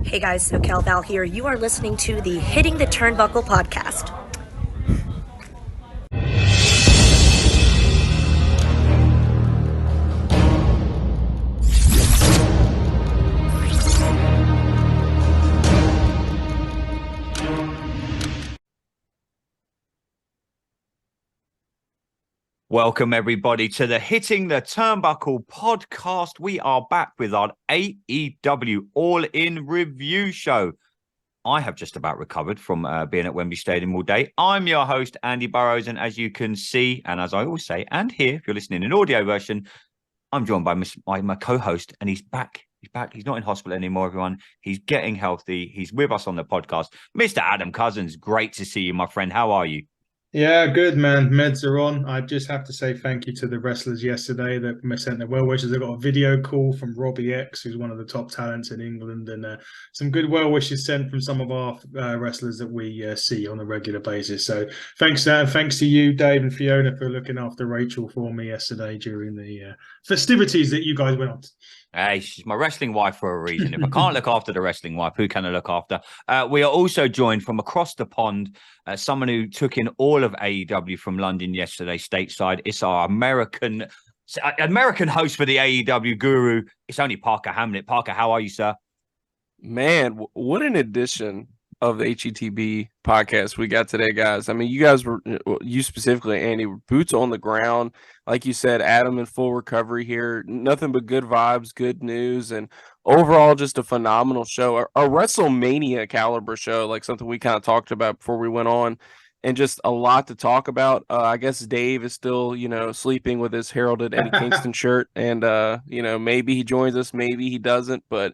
Hey guys, SoCal Val here. You are listening to the Hitting the Turnbuckle podcast. Welcome, everybody, to the Hitting the Turnbuckle podcast. We are back with our AEW All In review show. I have just about recovered from being at Wembley Stadium all day. I'm your host, Andy Burrows, and as you can see, and as I always say, and hear, if you're listening in audio version, I'm joined by my co-host, and he's back. He's back. He's not in hospital anymore, everyone. He's getting healthy. He's with us on the podcast. Mr. Adam Cousins, great to see you, my friend. How are you? Yeah, good, man. Meds are on. I just have to say thank you to the wrestlers yesterday that sent their well wishes. I got a video call from Robbie X, who's one of the top talents in England, and some good well wishes sent from some of our wrestlers that we see on a regular basis. So thanks to you, Dave and Fiona, for looking after Rachel for me yesterday during the festivities that you guys went on. Hey, she's my wrestling wife for a reason. If I can't look after the wrestling wife, who can I look after? We are also joined from across the pond, someone who took in all of AEW from London yesterday, stateside. It's our American host for the AEW guru. It's only Parker Hamlet. Parker, how are you, sir? Man, what an edition of the HETB podcast we got today, guys. I mean, you specifically, Andy, boots on the ground. Like you said, Adam in full recovery here. Nothing but good vibes, good news, and overall just a phenomenal show. A WrestleMania caliber show, like something we kind of talked about before we went on, and just a lot to talk about. I guess Dave is still, sleeping with his heralded Eddie Kingston shirt, and maybe he joins us, maybe he doesn't. But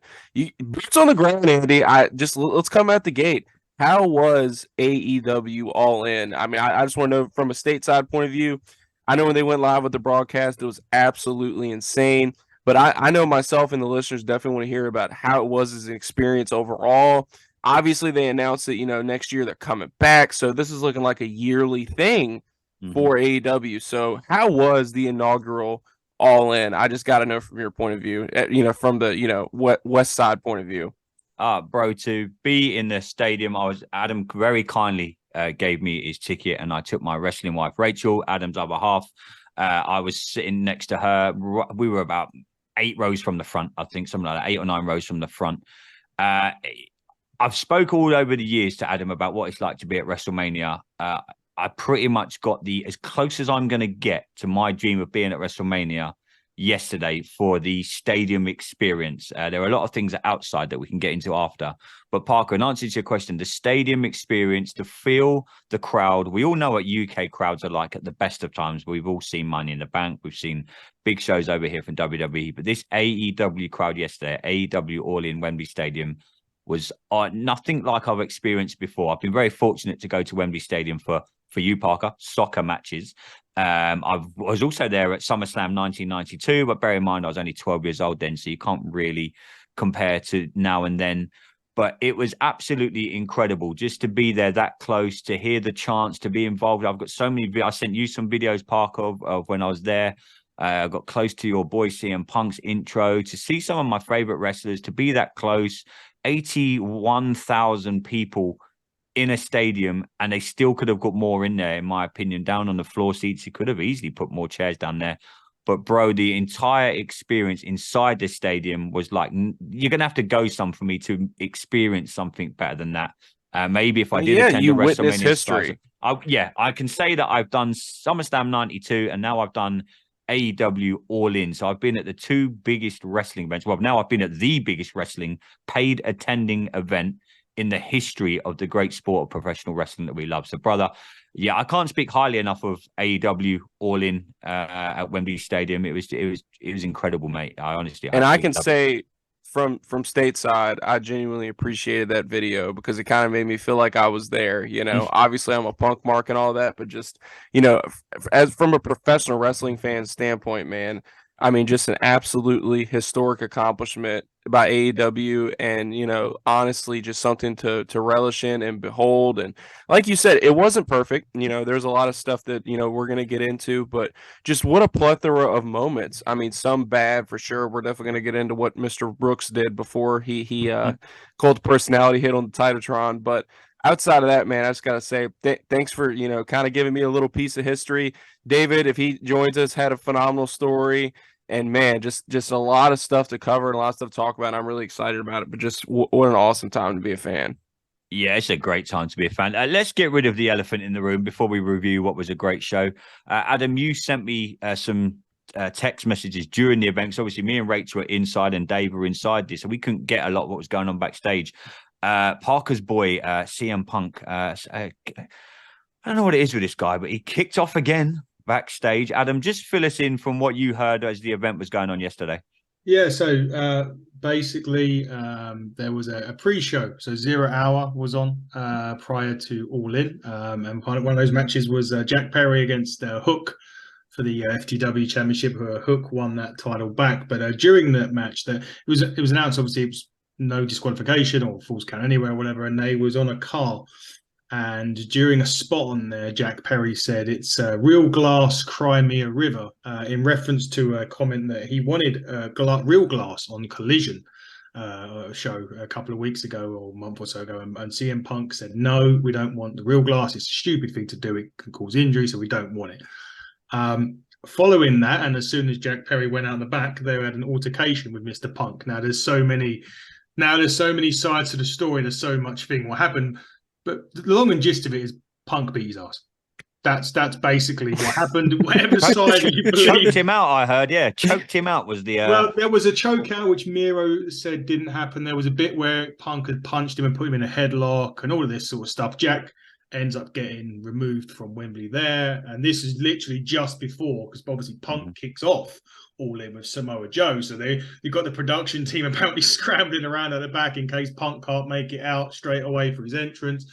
boots on the ground, Andy. Let's come at the gate. How was AEW All In? I mean, I just want to know from a stateside point of view. I know when they went live with the broadcast, it was absolutely insane. But I know myself and the listeners definitely want to hear about how it was as an experience overall. Obviously, they announced that, next year they're coming back. So this is looking like a yearly thing for AEW. So how was the inaugural All In? I just got to know from your point of view, from the, West Side point of view. Bro, to be in the stadium, Adam very kindly gave me his ticket, and I took my wrestling wife, Rachel, Adam's other half. I was sitting next to her. We were about 8 rows from the front, I think, something like that, 8 or 9 rows from the front. I've spoke all over the years to Adam about what it's like to be at WrestleMania. I pretty much got as close as I'm going to get to my dream of being at WrestleMania yesterday for the stadium experience. There are a lot of things outside that we can get into after. But Parker, in answer to your question, the stadium experience, to feel the crowd, we all know what UK crowds are like at the best of times. We've all seen Money in the Bank. We've seen big shows over here from WWE. But this AEW crowd yesterday, AEW All In Wembley Stadium, was nothing like I've experienced before. I've been very fortunate to go to Wembley Stadium for you, Parker, soccer matches. I was also there at SummerSlam 1992, but bear in mind I was only 12 years old then, so you can't really compare to now and then. But it was absolutely incredible just to be there that close, to hear the chants, to be involved. I've got so many. I sent you some videos, Parker, of when I was there. I got close to your boy CM Punk's intro, to see some of my favorite wrestlers, to be that close. 81,000 people in a stadium, and they still could have got more in there, in my opinion. Down on the floor seats, you could have easily put more chairs down there. But bro, the entire experience inside the stadium was like, you're gonna have to go some for me to experience something better than that. Maybe if I did attend you a witness WrestleMania history. I can say that I've done SummerSlam 92, and now I've done AEW All In. So I've been at the 2 biggest wrestling events. Well, now I've been at the biggest wrestling paid attending event in the history of the great sport of professional wrestling that we love. So, brother, yeah, I can't speak highly enough of AEW All In at Wembley Stadium. It was incredible, mate. I can say from stateside, I genuinely appreciated that video because it kind of made me feel like I was there. Obviously I'm a punk mark and all that, but just, as from a professional wrestling fan standpoint, man, I mean, just an absolutely historic accomplishment by AEW, and honestly, just something to relish in and behold. And like you said, it wasn't perfect. There's a lot of stuff that we're gonna get into, but just what a plethora of moments. I mean, some bad for sure. We're definitely gonna get into what Mr. Brooks did before he called the personality hit on the Titantron, but. Outside of that, man, I just gotta say thanks for kind of giving me a little piece of history. David, if he joins us, had a phenomenal story. And man, just a lot of stuff to cover and a lot of stuff to talk about. And I'm really excited about it. But just what an awesome time to be a fan. Yeah, it's a great time to be a fan. Let's get rid of the elephant in the room before we review what was a great show. Adam, you sent me some text messages during the events. Obviously, me and Rachel were inside and Dave were inside this, so we couldn't get a lot of what was going on backstage. Parker's boy, CM Punk, I don't know what it is with this guy, but he kicked off again backstage. Adam, just fill us in from what you heard as the event was going on yesterday. Yeah, so basically there was a pre-show. So 0 Hour was on prior to All In. And one of those matches was Jack Perry against Hook for the FTW Championship. Hook won that title back. But during that match, it was announced, obviously, it was no disqualification or false count anywhere or whatever, and they was on a car. And during a spot on there, Jack Perry said, "It's real glass, cry me a river," in reference to a comment that he wanted real glass on Collision show a couple of weeks ago or a month or so ago. And CM Punk said, "No, we don't want the real glass. It's a stupid thing to do. It can cause injury, so we don't want it." Following that, and as soon as Jack Perry went out the back, they had an altercation with Mr. Punk. Now there's so many sides to the story. There's so much thing what happened. But the long and gist of it is Punk beat his ass. That's basically what happened. Whatever side you believe. Choked him out, I heard. Yeah, choked him out was the... Well, there was a choke out, which Miedo said didn't happen. There was a bit where Punk had punched him and put him in a headlock and all of this sort of stuff. Jack ends up getting removed from Wembley there. And this is literally just before, because obviously Punk kicks off All In with Samoa Joe. So you've got the production team apparently scrambling around at the back in case Punk can't make it out straight away for his entrance.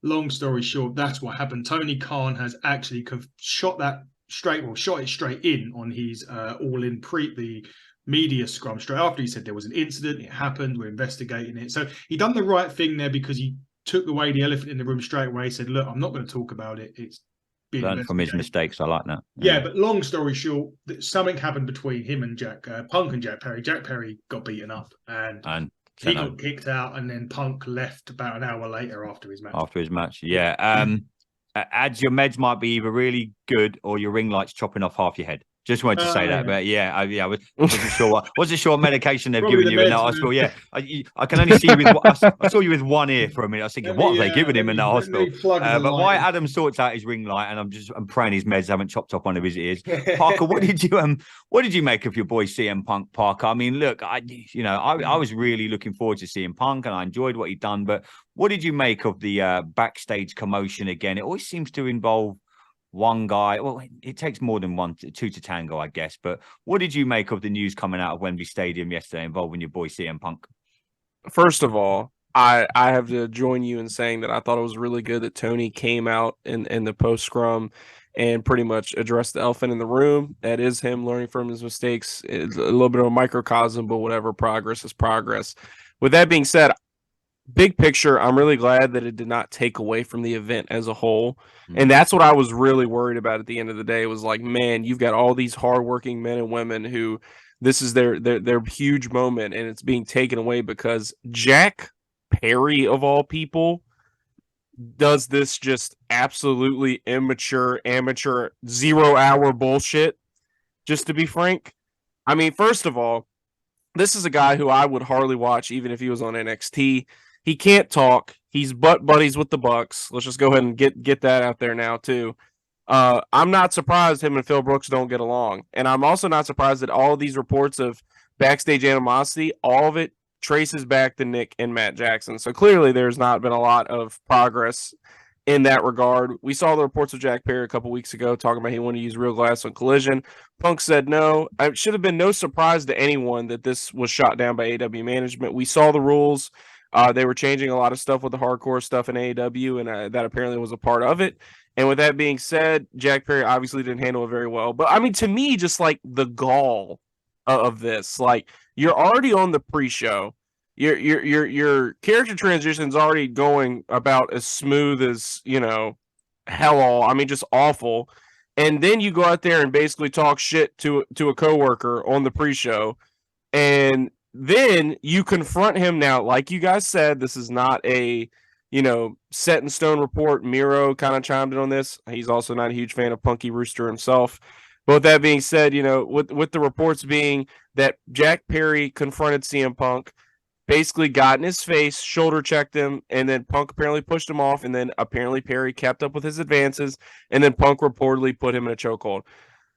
Long story short, that's what happened. Tony Khan has actually shot it straight in on his All In the media scrum straight after he said there was an incident, it happened, we're investigating it. So he done the right thing there because he took away the elephant in the room straight away. He said, "Look, I'm not going to talk about it. It's learned from his mistakes." I like that. Yeah, but long story short, something happened between him and Punk and Jack Perry. Jack Perry got beaten up and he got kicked out, and then Punk left about an hour later after his match. Yeah. Ads, your meds might be either really good or your ring light's chopping off half your head. Just wanted to say that, but I wasn't sure what medication they've given you in that hospital. Yeah, I can only see you with. I saw you with one ear for a minute. I was thinking, what have they given him in that hospital? But why Adam sorts out his ring light, and I'm praying his meds haven't chopped off one of his ears. Parker, what did you make of your boy CM Punk, Parker? I mean, look, I was really looking forward to seeing Punk, and I enjoyed what he'd done. But what did you make of the backstage commotion again? It always seems to involve one guy. Well, it takes more than two to tango, I guess. But what did you make of the news coming out of Wembley Stadium yesterday involving your boy CM Punk? First of all, I have to join you in saying that I thought it was really good that Toni came out in the post scrum and pretty much addressed the elephant in the room. That is him learning from his mistakes. It's a little bit of a microcosm, but whatever, progress is progress. With that being said, big picture, I'm really glad that it did not take away from the event as a whole. And that's what I was really worried about at the end of the day. It was like, man, you've got all these hardworking men and women who this is their huge moment, and it's being taken away because Jack Perry, of all people, does this just absolutely immature, amateur, 0 hour bullshit, just to be frank. I mean, first of all, this is a guy who I would hardly watch even if he was on NXT. He can't talk. He's butt buddies with the Bucks. Let's just go ahead and get that out there now, too. I'm not surprised him and Phil Brooks don't get along. And I'm also not surprised that all of these reports of backstage animosity, all of it traces back to Nick and Matt Jackson. So clearly there's not been a lot of progress in that regard. We saw the reports of Jack Perry a couple weeks ago talking about he wanted to use real glass on Collision. Punk said no. It should have been no surprise to anyone that this was shot down by AEW management. We saw the rules. They were changing a lot of stuff with the hardcore stuff in AEW, and that apparently was a part of it. And with that being said, Jack Perry obviously didn't handle it very well. But I mean, to me, just like the gall of this, like you're already on the pre-show. Your character transition is already going about as smooth as, you know, hell all. I mean, just awful. And then you go out there and basically talk shit to a coworker on the pre-show, and then you confront him now. Like you guys said, this is not a, you know, set in stone report. Miro kind of chimed in on this. He's also not a huge fan of Punky Rooster himself. But with that being said, you know, with the reports being that Jack Perry confronted CM Punk, basically got in his face, shoulder checked him, and then Punk apparently pushed him off, and then apparently Perry kept up with his advances, and then Punk reportedly put him in a chokehold.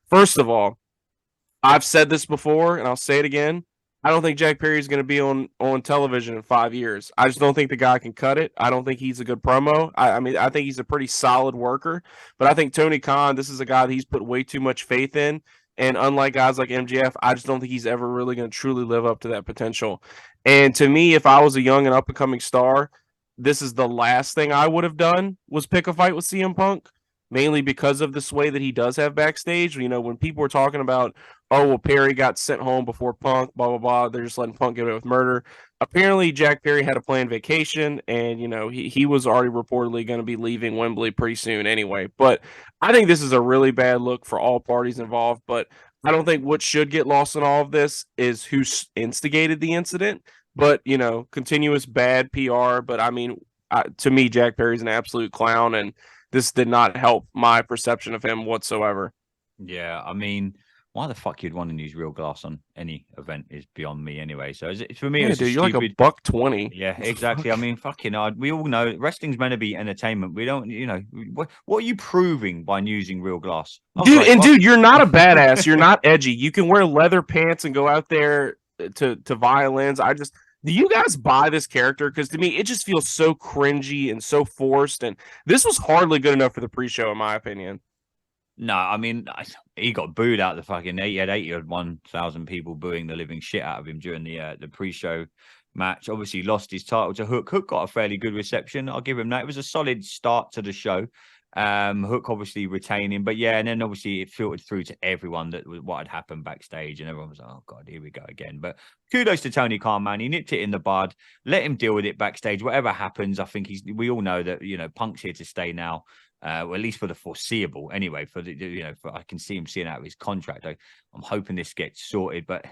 First of all, I've said this before, and I'll say it again. I don't think Jack Perry is going to be on television in 5 years. I just don't think the guy can cut it. I don't think he's a good promo. I mean, I think he's a pretty solid worker, but I think Tony Khan, this is a guy that he's put way too much faith in. And unlike guys like MJF, I just don't think he's ever really going to truly live up to that potential. And to me, if I was a young and up-and-coming star, this is the last thing I would have done was pick a fight with CM Punk, mainly because of the sway that he does have backstage. You know, when people were talking about, oh, well, Perry got sent home before Punk, blah, blah, blah, they're just letting Punk get away with murder. Apparently, Jack Perry had a planned vacation, and, you know, he was already reportedly going to be leaving Wembley pretty soon anyway. But I think this is a really bad look for all parties involved, but I don't think what should get lost in all of this is who instigated the incident. But, you know, continuous bad PR. But, I mean, to me, Jack Perry's an absolute clown, and this did not help my perception of him whatsoever. Yeah, I mean, why the fuck you'd want to use real glass on any event is beyond me anyway. So for me, Yeah, it's dude, you're stupid... like $120. Yeah, exactly. I mean, fucking, we all know wrestling's meant to be entertainment. We don't, you know, what are you proving by using real glass? Dude, you're not a badass. You're not edgy. You can wear leather pants and go out there to violins. Do you guys buy this character? Because to me, it just feels so cringy and so forced. And this was hardly good enough for the pre-show, in my opinion. No, I mean, he got booed out the fucking. He had 81,000 people booing the living shit out of him during the pre-show match. Obviously, lost his title to Hook. Hook got a fairly good reception. I'll give him that. It was a solid start to the show. Hook obviously retaining, but yeah, and then obviously it filtered through to everyone that was what had happened backstage, and everyone was like, "Oh God, here we go again." But kudos to Tony Khan, man. He nipped it in the bud. Let him deal with it backstage. Whatever happens, I think we all know that, you know, Punk's here to stay now. Well, at least for the foreseeable, anyway. For the, you know, I can see him seeing out of his contract. I'm hoping this gets sorted, but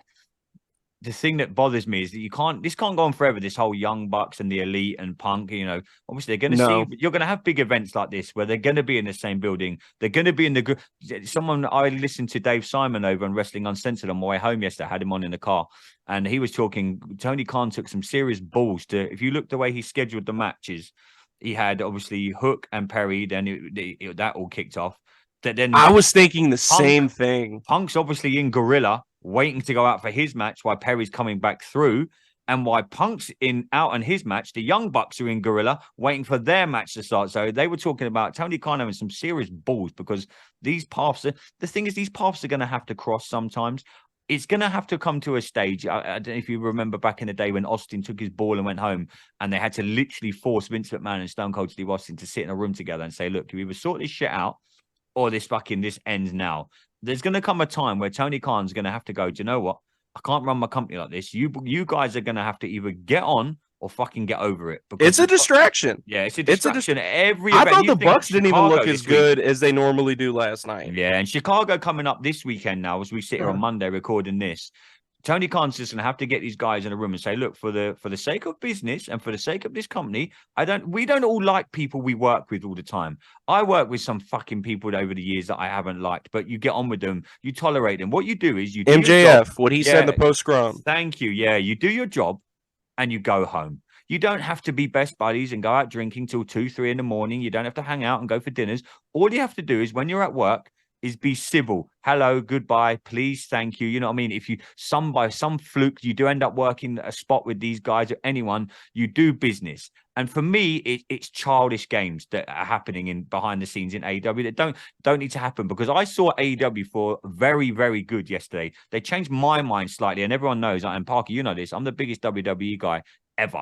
the thing that bothers me is that this can't go on forever. This whole Young Bucks and the Elite and Punk, you know, obviously they're going to you're going to have big events like this where they're going to be in the same building. They're going to be in the group. I listened to Dave Simon over on Wrestling Uncensored on my way home yesterday. I had him on in the car, and he was talking. Tony Khan took some serious balls to. If you look the way he scheduled the matches, he had obviously Hook and Perry. Then that all kicked off. Then I was thinking the same thing. Punk's obviously in Gorilla, waiting to go out for his match while Perry's coming back through, and while Punk's out on his match, the Young Bucks are in Gorilla waiting for their match to start. So they were talking about Tony Khan having some serious balls, because these paths are going to have to cross sometimes. It's going to have to come to a stage. I don't know if you remember back in the day when Austin took his ball and went home, and they had to literally force Vince McMahon and Stone Cold Steve Austin to sit in a room together and say, look, you either sort this shit out or this ends now. There's going to come a time where Tony Khan's going to have to go, do you know what? I can't run my company like this. You guys are going to have to either get on or fucking get over it. Because it's a distraction. Yeah, it's a distraction. I thought the Bucks didn't even look as good as they normally do last night. Yeah, and Chicago coming up this weekend now, as we sit here on Monday recording this. Tony Khan's just going to have to get these guys in a room and say, look, for the sake of business and for the sake of this company, we don't all like people we work with all the time. I work with some fucking people over the years that I haven't liked, but you get on with them, you tolerate them. What you do is you do MJF, what he said in the post scrum. Thank you. Yeah, you do your job and you go home. You don't have to be best buddies and go out drinking till 2, 3 in the morning. You don't have to hang out and go for dinners. All you have to do is when you're at work is be civil. Hello, goodbye, please, thank you. You know what I mean? If by some fluke, you do end up working a spot with these guys or anyone, you do business. And for me, it's childish games that are happening behind the scenes in AEW that don't need to happen, because I saw AEW for very, very good yesterday. They changed my mind slightly, and everyone knows, and Parker, you know this, I'm the biggest WWE guy ever.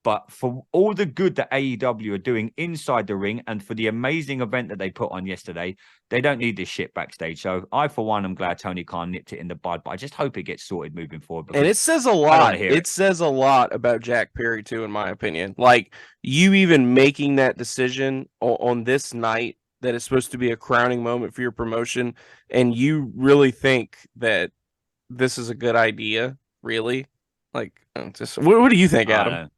But for all the good that AEW are doing inside the ring and for the amazing event that they put on yesterday, they don't need this shit backstage. So I, for one, am glad Tony Khan nipped it in the bud, but I just hope it gets sorted moving forward. And it says a lot. It says a lot about Jack Perry, too, in my opinion. Like, you even making that decision on this night that is supposed to be a crowning moment for your promotion, and you really think that this is a good idea, really? Like, just what do you think, Adam?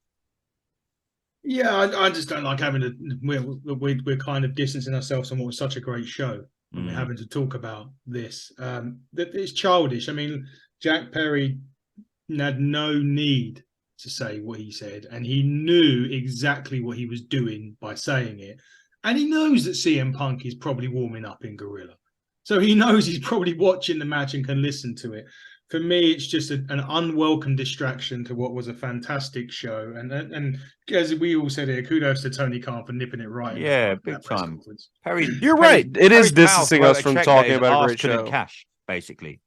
Yeah, I just don't like having to. We're kind of distancing ourselves from what was such a great show, and we're having to talk about this. That it's childish. I mean, Jack Perry had no need to say what he said, and he knew exactly what he was doing by saying it. And he knows that CM Punk is probably warming up in Gorilla, so he knows he's probably watching the match and can listen to it. For me, it's just an unwelcome distraction to what was a fantastic show. And as we all said here, kudos to Tony Khan for nipping it right. Yeah, big time. You're right. It is distancing us from talking about a great show. Cash, basically.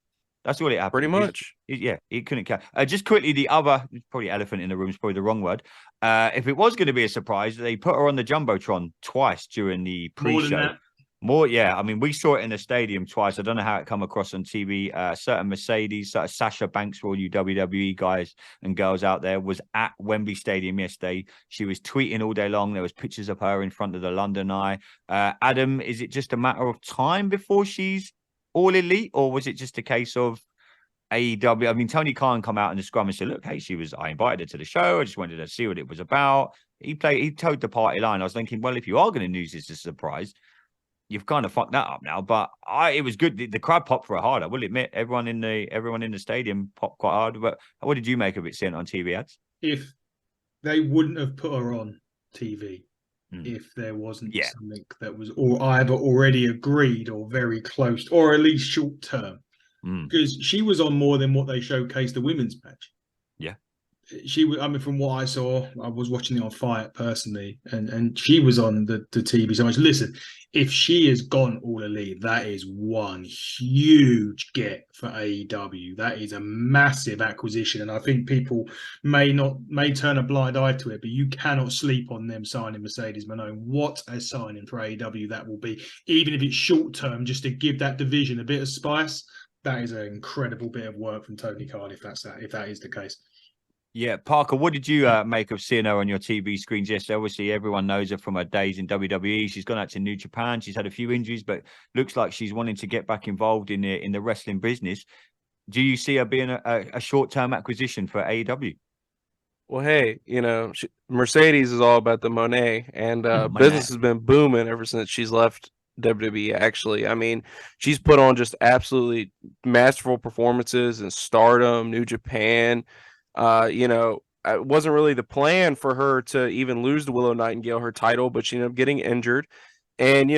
That's what it happened. Pretty much. He couldn't cash. Just quickly, the other, probably elephant in the room is probably the wrong word. If it was going to be a surprise, they put her on the Jumbotron twice during the pre-show. More, yeah. I mean, we saw it in the stadium twice. I don't know how it come across on TV. Certain Mercedes, Sasha Banks, for all you WWE guys and girls out there, was at Wembley Stadium yesterday. She was tweeting all day long. There was pictures of her in front of the London Eye. Adam, is it just a matter of time before she's all elite, or was it just a case of AEW? I mean, Tony Khan come out in the scrum and said, "Look, hey, I invited her to the show. I just wanted to see what it was about." He towed the party line. I was thinking, well, if you are going to use this as a surprise, you've kind of fucked that up now, but it was good. The crowd popped for it hard. I will admit, everyone in the stadium popped quite hard. But what did you make of it seeing it on TV ads? If they wouldn't have put her on TV, if there wasn't something that was either already agreed or very close, or at least short term, because she was on more than what they showcased the women's match. Yeah. She was, I mean, from what I saw, I was watching it on Fight personally, and she was on the TV so much. Listen, if she has gone all elite, that is one huge get for AEW. That is a massive acquisition, and I think people may turn a blind eye to it, but you cannot sleep on them signing Mercedes Moné. What a signing for AEW that will be, even if it's short term, just to give that division a bit of spice. That is an incredible bit of work from Tony Khan, if that is the case. Yeah, Parker, what did you make of seeing her on your TV screens yesterday? Obviously, everyone knows her from her days in WWE. She's gone out to New Japan. She's had a few injuries, but looks like she's wanting to get back involved in the wrestling business. Do you see her being a short-term acquisition for AEW? Well, hey, Mercedes is all about the Monet, and business has been booming ever since she's left WWE. Actually, I mean, she's put on just absolutely masterful performances in Stardom, New Japan. It wasn't really the plan for her to even lose to Willow Nightingale her title, but she ended up getting injured. And,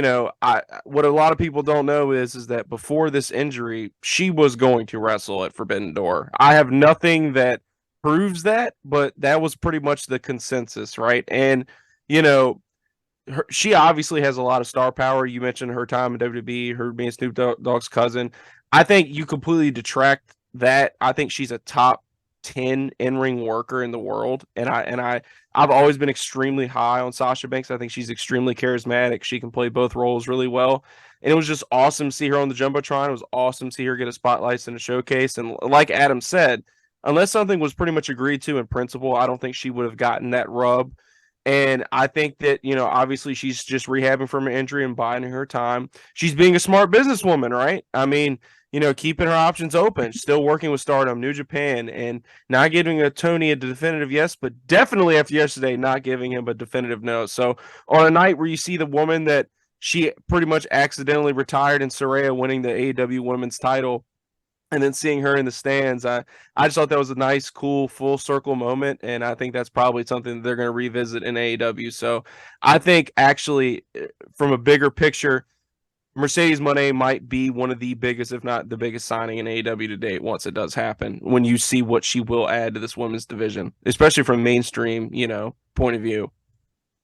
what a lot of people don't know is that before this injury, she was going to wrestle at Forbidden Door. I have nothing that proves that, but that was pretty much the consensus, right? And, she obviously has a lot of star power. You mentioned her time in WWE, her being Snoop Dogg's cousin. I think you completely detract that. I think she's a top 10 in-ring worker in the world, and I've always been extremely high on Sasha Banks. I think she's extremely charismatic. She can play both roles really well, and it was just awesome to see her on the Jumbotron. It was awesome to see her get a spotlight in a showcase, and like Adam said, unless something was pretty much agreed to in principle, I don't think she would have gotten that rub. And I think that, obviously she's just rehabbing from an injury and biding her time. She's being a smart businesswoman, right? I mean, keeping her options open, still working with Stardom, New Japan, and not giving Tony a definitive yes, but definitely after yesterday, not giving him a definitive no. So on a night where you see the woman that she pretty much accidentally retired in Saraya winning the AEW Women's title, and then seeing her in the stands, I just thought that was a nice, cool, full circle moment, and I think that's probably something that they're going to revisit in AEW. So I think actually, from a bigger picture, Mercedes Moné might be one of the biggest, if not the biggest signing in AEW to date once it does happen, when you see what she will add to this women's division, especially from mainstream, point of view.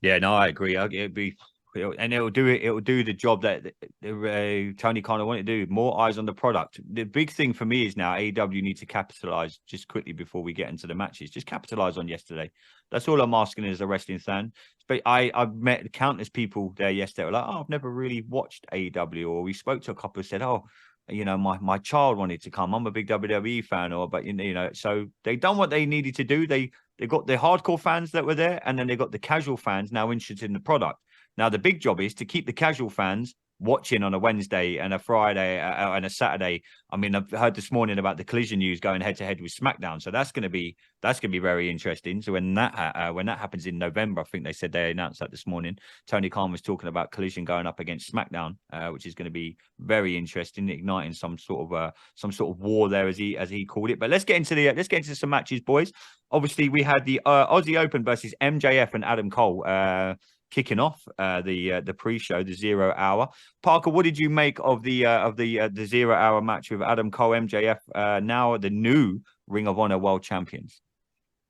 Yeah, no, I agree. It'd be It'll do the job that Tony kind of wanted to do. More eyes on the product. The big thing for me is now AEW need to capitalize just quickly before we get into the matches. Just capitalize on yesterday. That's all I'm asking as a wrestling fan. But I've met countless people there yesterday who were like, oh, I've never really watched AEW, or we spoke to a couple who said, oh, you know, my child wanted to come. I'm a big WWE fan, but you know, so they done what they needed to do. They got the hardcore fans that were there, and then they got the casual fans now interested in the product. Now, the big job is to keep the casual fans watching on a Wednesday and a Friday and a Saturday. I mean, I've heard this morning about the Collision news going head to head with SmackDown, so that's going to be very interesting. So when that happens in November, I think they said they announced that this morning. Tony Khan was talking about Collision going up against SmackDown, which is going to be very interesting, igniting some sort of war there, as he called it. But let's get into some matches, boys. Obviously, we had the Aussie Open versus MJF and Adam Cole. Kicking off the pre-show, the 0 hour. Parker, what did you make of the 0 hour match with Adam Cole, MJF, now the new Ring of Honor World Champions?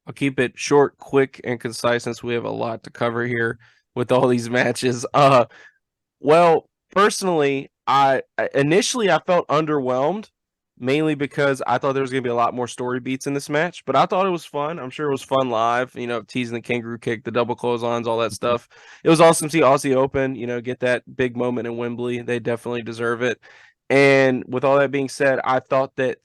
I'll keep it short, quick, and concise since we have a lot to cover here with all these matches. Well, personally, I initially felt underwhelmed, mainly because I thought there was going to be a lot more story beats in this match, but I thought it was fun. I'm sure it was fun live, you know, teasing the kangaroo kick, the double clotheslines, all that stuff. It was awesome to see Aussie Open, you know, get that big moment in Wembley. They definitely deserve it. And with all that being said, I thought that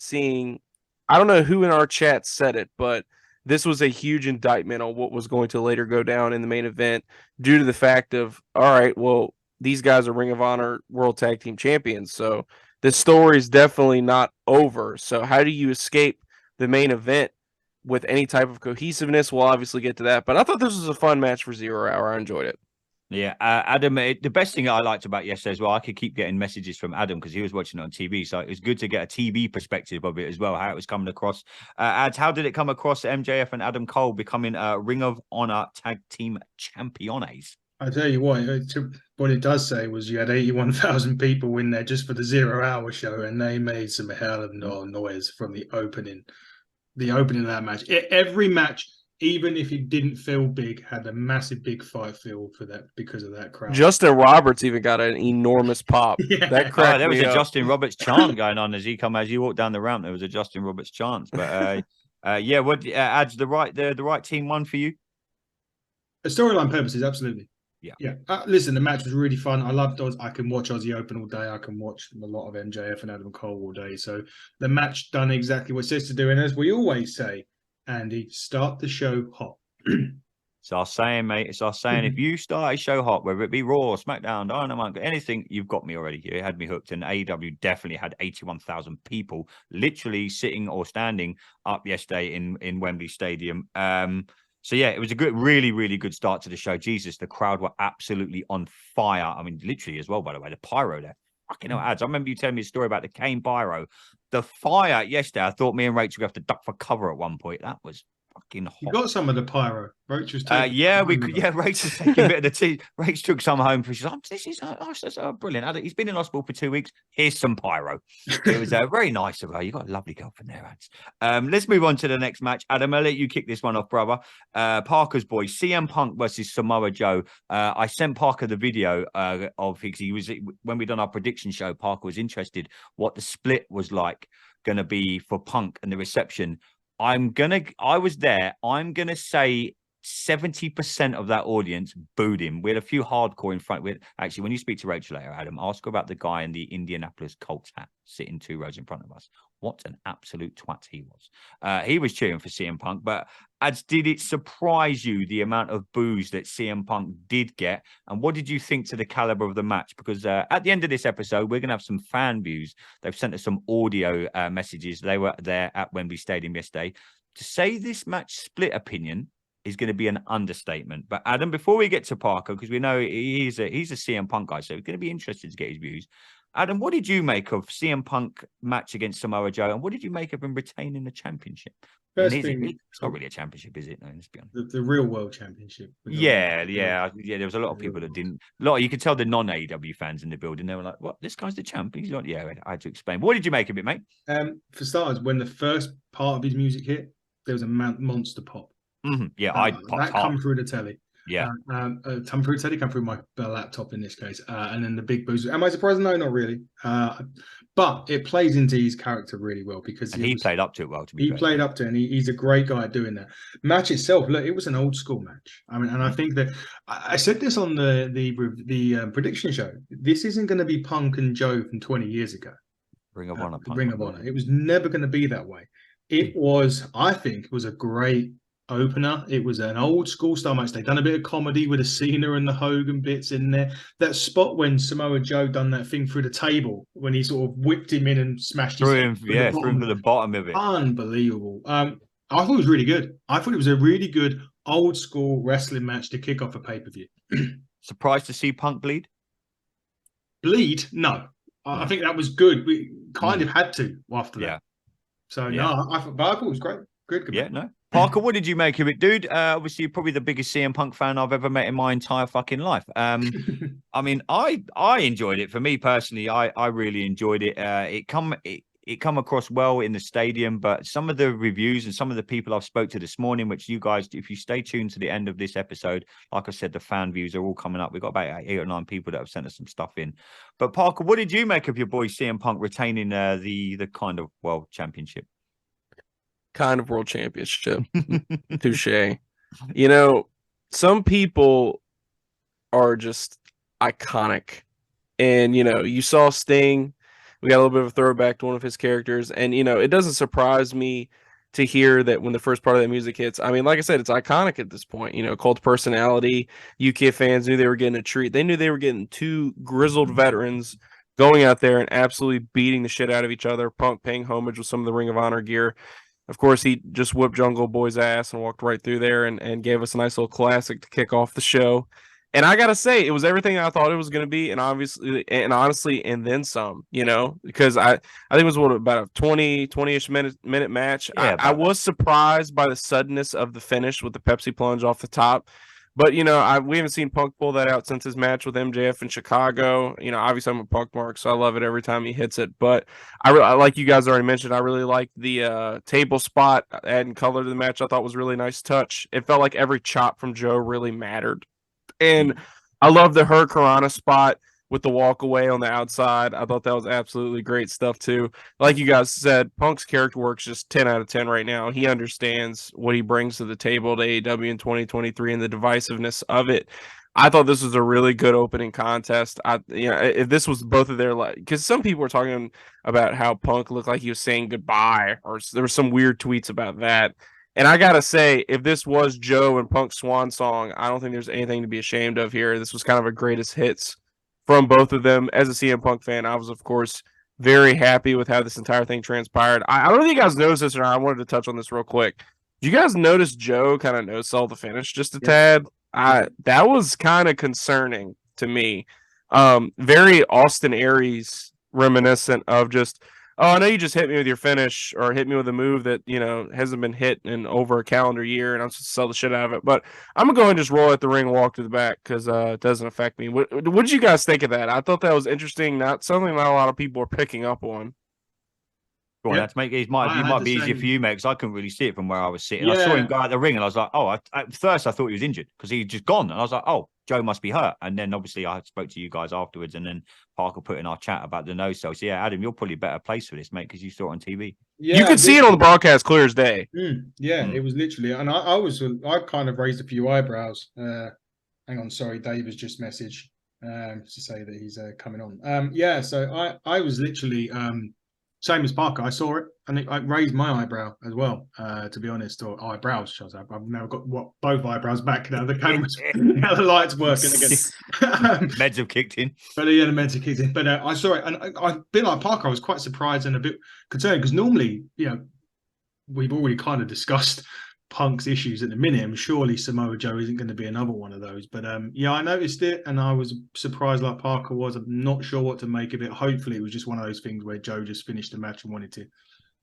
I don't know who in our chat said it, but this was a huge indictment on what was going to later go down in the main event due to the fact of, all right, well, these guys are Ring of Honor World Tag Team Champions, so the story is definitely not over. So how do you escape the main event with any type of cohesiveness? We'll obviously get to that. But I thought this was a fun match for 0 hour. I enjoyed it. Yeah, Adam, the best thing I liked about yesterday as well, I could keep getting messages from Adam because he was watching it on TV. So it was good to get a TV perspective of it as well, how it was coming across. Ads, how did it come across MJF and Adam Cole becoming Ring of Honor Tag Team Championes? I tell you what it does say was you had 81,000 people in there just for the 0 hour show, and they made some hell of noise from the opening of that match. Every match, even if it didn't feel big, had a massive big fight feel for that because of that crowd. Justin Roberts even got an enormous pop. Yeah. That cracked there was me a up. Justin Roberts chant going on as you walked down the ramp. There was a Justin Roberts chant. But yeah, what adds the right team won for you? For storyline purposes, absolutely. Yeah. Listen, the match was really fun. I loved Oz. I can watch Aussie Open all day. I can watch a lot of MJF and Adam Cole all day. So the match done exactly what it says to do. And as we always say, Andy, start the show hot. It's our saying, mate. It's our saying. If you start a show hot, whether it be Raw, SmackDown, Dynamite, anything, you've got me already. You had me hooked. And AEW definitely had 81,000 people literally sitting or standing up yesterday in Wembley Stadium. So yeah, it was a really, really good start to the show. Jesus, the crowd were absolutely on fire. I mean, literally as well, by the way, the pyro there. Fucking hell, ads. I remember you telling me a story about the cane pyro. The fire yesterday, I thought me and Rachel would have to duck for cover at one point. That was fucking hot. You got some of the pyro. Rachel's taking Rachel's taking a bit of the tea. Rachel took some home for she's like, this is brilliant. He's been in hospital for 2 weeks. Here's some pyro. It was very nice of her. You got a lovely girlfriend there, Ads. Let's move on to the next match. Adam, I'll let you kick this one off, brother. Parker's boy, CM Punk versus Samoa Joe. I sent Parker the video of his. He was when we done our prediction show. Parker was interested what the split was like going to be for Punk and the reception. I was there. I'm going to say 70% of that audience booed him. We had a few hardcore in front. Actually, when you speak to Rachel later, Adam, ask her about the guy in the Indianapolis Colts hat sitting 2 rows in front of us. What an absolute twat he was. He was cheering for CM Punk, but did it surprise you the amount of boos that CM Punk did get? And what did you think to the caliber of the match? Because at the end of this episode, we're going to have some fan views. They've sent us some audio messages. They were there at Wembley Stadium yesterday. To say this match split opinion is going to be an understatement. But Adam, before we get to Parker, because we know he's a CM Punk guy, so we're going to be interested to get his views. Adam, what did you make of CM Punk match against Samoa Joe, and what did you make of him retaining the championship? It's not really a championship, is it? No, let's be honest. The real world championship. Yeah. There was a lot of people that didn't. You could tell the non-AEW fans in the building. They were like, "What? This guy's the champ?" He's like, "Yeah." I had to explain. What did you make of it, mate? For starters, when the first part of his music hit, there was a monster pop. Mm-hmm. Yeah, that come through the telly. Yeah. Come through Teddy, come through my laptop in this case, and then the big boost. Am I surprised? No, not really. But it plays into his character really well because he played up to it well. He played up to it, and he's a great guy at doing that. Match itself, look, it was an old school match. I mean, and I think that I said this on the prediction show. This isn't going to be Punk and Joe from 20 years ago. Ring of Honor. Ring of Honor. It was never going to be that way. It was, I think, it was a great opener. It was an old school style match. They've done a bit of comedy with the Cena and the Hogan bits in there. That spot when Samoa Joe done that thing through the table when he sort of whipped him in and smashed threw him for the bottom of it. Unbelievable. I thought it was really good. I thought it was a really good old school wrestling match to kick off a pay-per-view. Surprised to see Punk bleed? Bleed? No. I think that was good. We kind of had to after that. So no, I thought it was great. Good. Yeah, no. Parker, what did you make of it, dude? Obviously, you're probably the biggest CM Punk fan I've ever met in my entire fucking life. I mean, I enjoyed it. For me personally, I really enjoyed it. It come across well in the stadium, but some of the reviews and some of the people I've spoke to this morning, which you guys, if you stay tuned to the end of this episode, like I said, the fan views are all coming up. We've got about 8 or 9 people that have sent us some stuff in. But Parker, what did you make of your boy CM Punk retaining the kind of world championship? Kind of world championship. Touche. You know, some people are just iconic. And, you know, you saw Sting. We got a little bit of a throwback to one of his characters. And, you know, it doesn't surprise me to hear that when the first part of that music hits. I mean, like I said, it's iconic at this point. You know, cult personality. UK fans knew they were getting a treat. They knew they were getting 2 grizzled veterans going out there and absolutely beating the shit out of each other. Punk paying homage with some of the Ring of Honor gear. Of course, he just whipped Jungle Boy's ass and walked right through there and gave us a nice little classic to kick off the show. And I got to say, it was everything I thought it was going to be. And obviously, and honestly, and then some, you know, because I think it was about a 20-ish minute match. Yeah, I was surprised by the suddenness of the finish with the Pepsi plunge off the top. But, you know, we haven't seen Punk pull that out since his match with MJF in Chicago. You know, obviously I'm a Punk mark, so I love it every time he hits it. But I like you guys already mentioned, I really like the table spot, adding color to the match. I thought was a really nice touch. It felt like every chop from Joe really mattered. And I love the Hurricanrana spot with the walk away on the outside. I thought that was absolutely great stuff too. Like you guys said, Punk's character work's just 10 out of 10 right now. He understands what he brings to the table to AEW in 2023 and the divisiveness of it. I thought this was a really good opening contest. If this was both of their, because some people were talking about how Punk looked like he was saying goodbye, or there were some weird tweets about that. And I gotta say, if this was Joe and Punk's swan song, I don't think there's anything to be ashamed of here. This was kind of a greatest hits from both of them. As a CM Punk fan, I was, of course, very happy with how this entire thing transpired. I don't know if you guys noticed this or not. I wanted to touch on this real quick. Did you guys notice Joe kind of no-sell the finish just a tad? That was kind of concerning to me. Very Austin Aries reminiscent of just, oh, I know you just hit me with your finish or hit me with a move that, you know, hasn't been hit in over a calendar year and I'm supposed to sell the shit out of it. But I'm going to go and just roll at the ring and walk to the back because it doesn't affect me. What did you guys think of that? I thought that was interesting. Something not a lot of people are picking up on. Go on, to make it might be easier for you, mate, because I couldn't really see it from where I was sitting. I saw him go out the ring and I was like, oh, at first I thought he was injured because he'd just gone. And I was like, oh, Joe must be hurt. And then obviously I spoke to you guys afterwards and then Parker put in our chat about the no-sell. So yeah, Adam, you're probably a better place for this, mate, because you saw it on TV. Yeah, you could see it on the broadcast clear as day. It was literally, and I kind of raised a few eyebrows. Hang on, sorry, Dave has just messaged to say that he's coming on. So I was literally same as Parker. I saw it and I raised my eyebrow as well, to be honest, or eyebrows. I've now got both eyebrows back now. The cameras, now the lights working again. Meds have kicked in. But yeah, the meds have kicked in. But I saw it and a bit like Parker, I was quite surprised and a bit concerned because normally, you know, we've already kind of discussed Punk's issues at the minute, and surely Samoa Joe isn't going to be another one of those. But I noticed it and I was surprised like Parker was. I'm not sure what to make of it. Hopefully it was just one of those things where Joe just finished the match and wanted to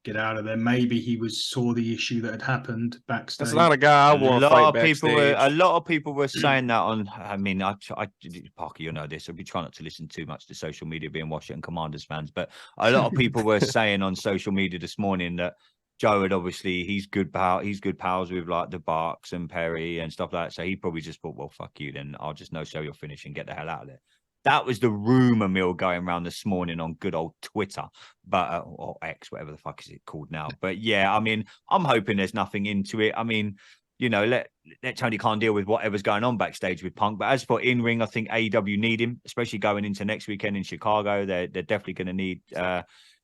get out of there. Maybe he saw the issue that had happened backstage. That's not a guy I want to fight backstage. A lot of people were saying that on. I mean, Parker, you know this. I'll be trying not to listen too much to social media, being Washington Commanders fans. But a lot of people were saying on social media this morning that Joe had obviously he's good pals with like the Barks and Perry and stuff like that. So he probably just thought, well, fuck you, then I'll just no show your finish and get the hell out of there. That was the rumor mill going around this morning on good old Twitter, but or X, whatever the fuck is it called now. But yeah, I mean, I'm hoping there's nothing into it. I mean, you know, let Tony Khan deal with whatever's going on backstage with Punk. But as for in ring, I think AEW need him, especially going into next weekend in Chicago. They're definitely going to need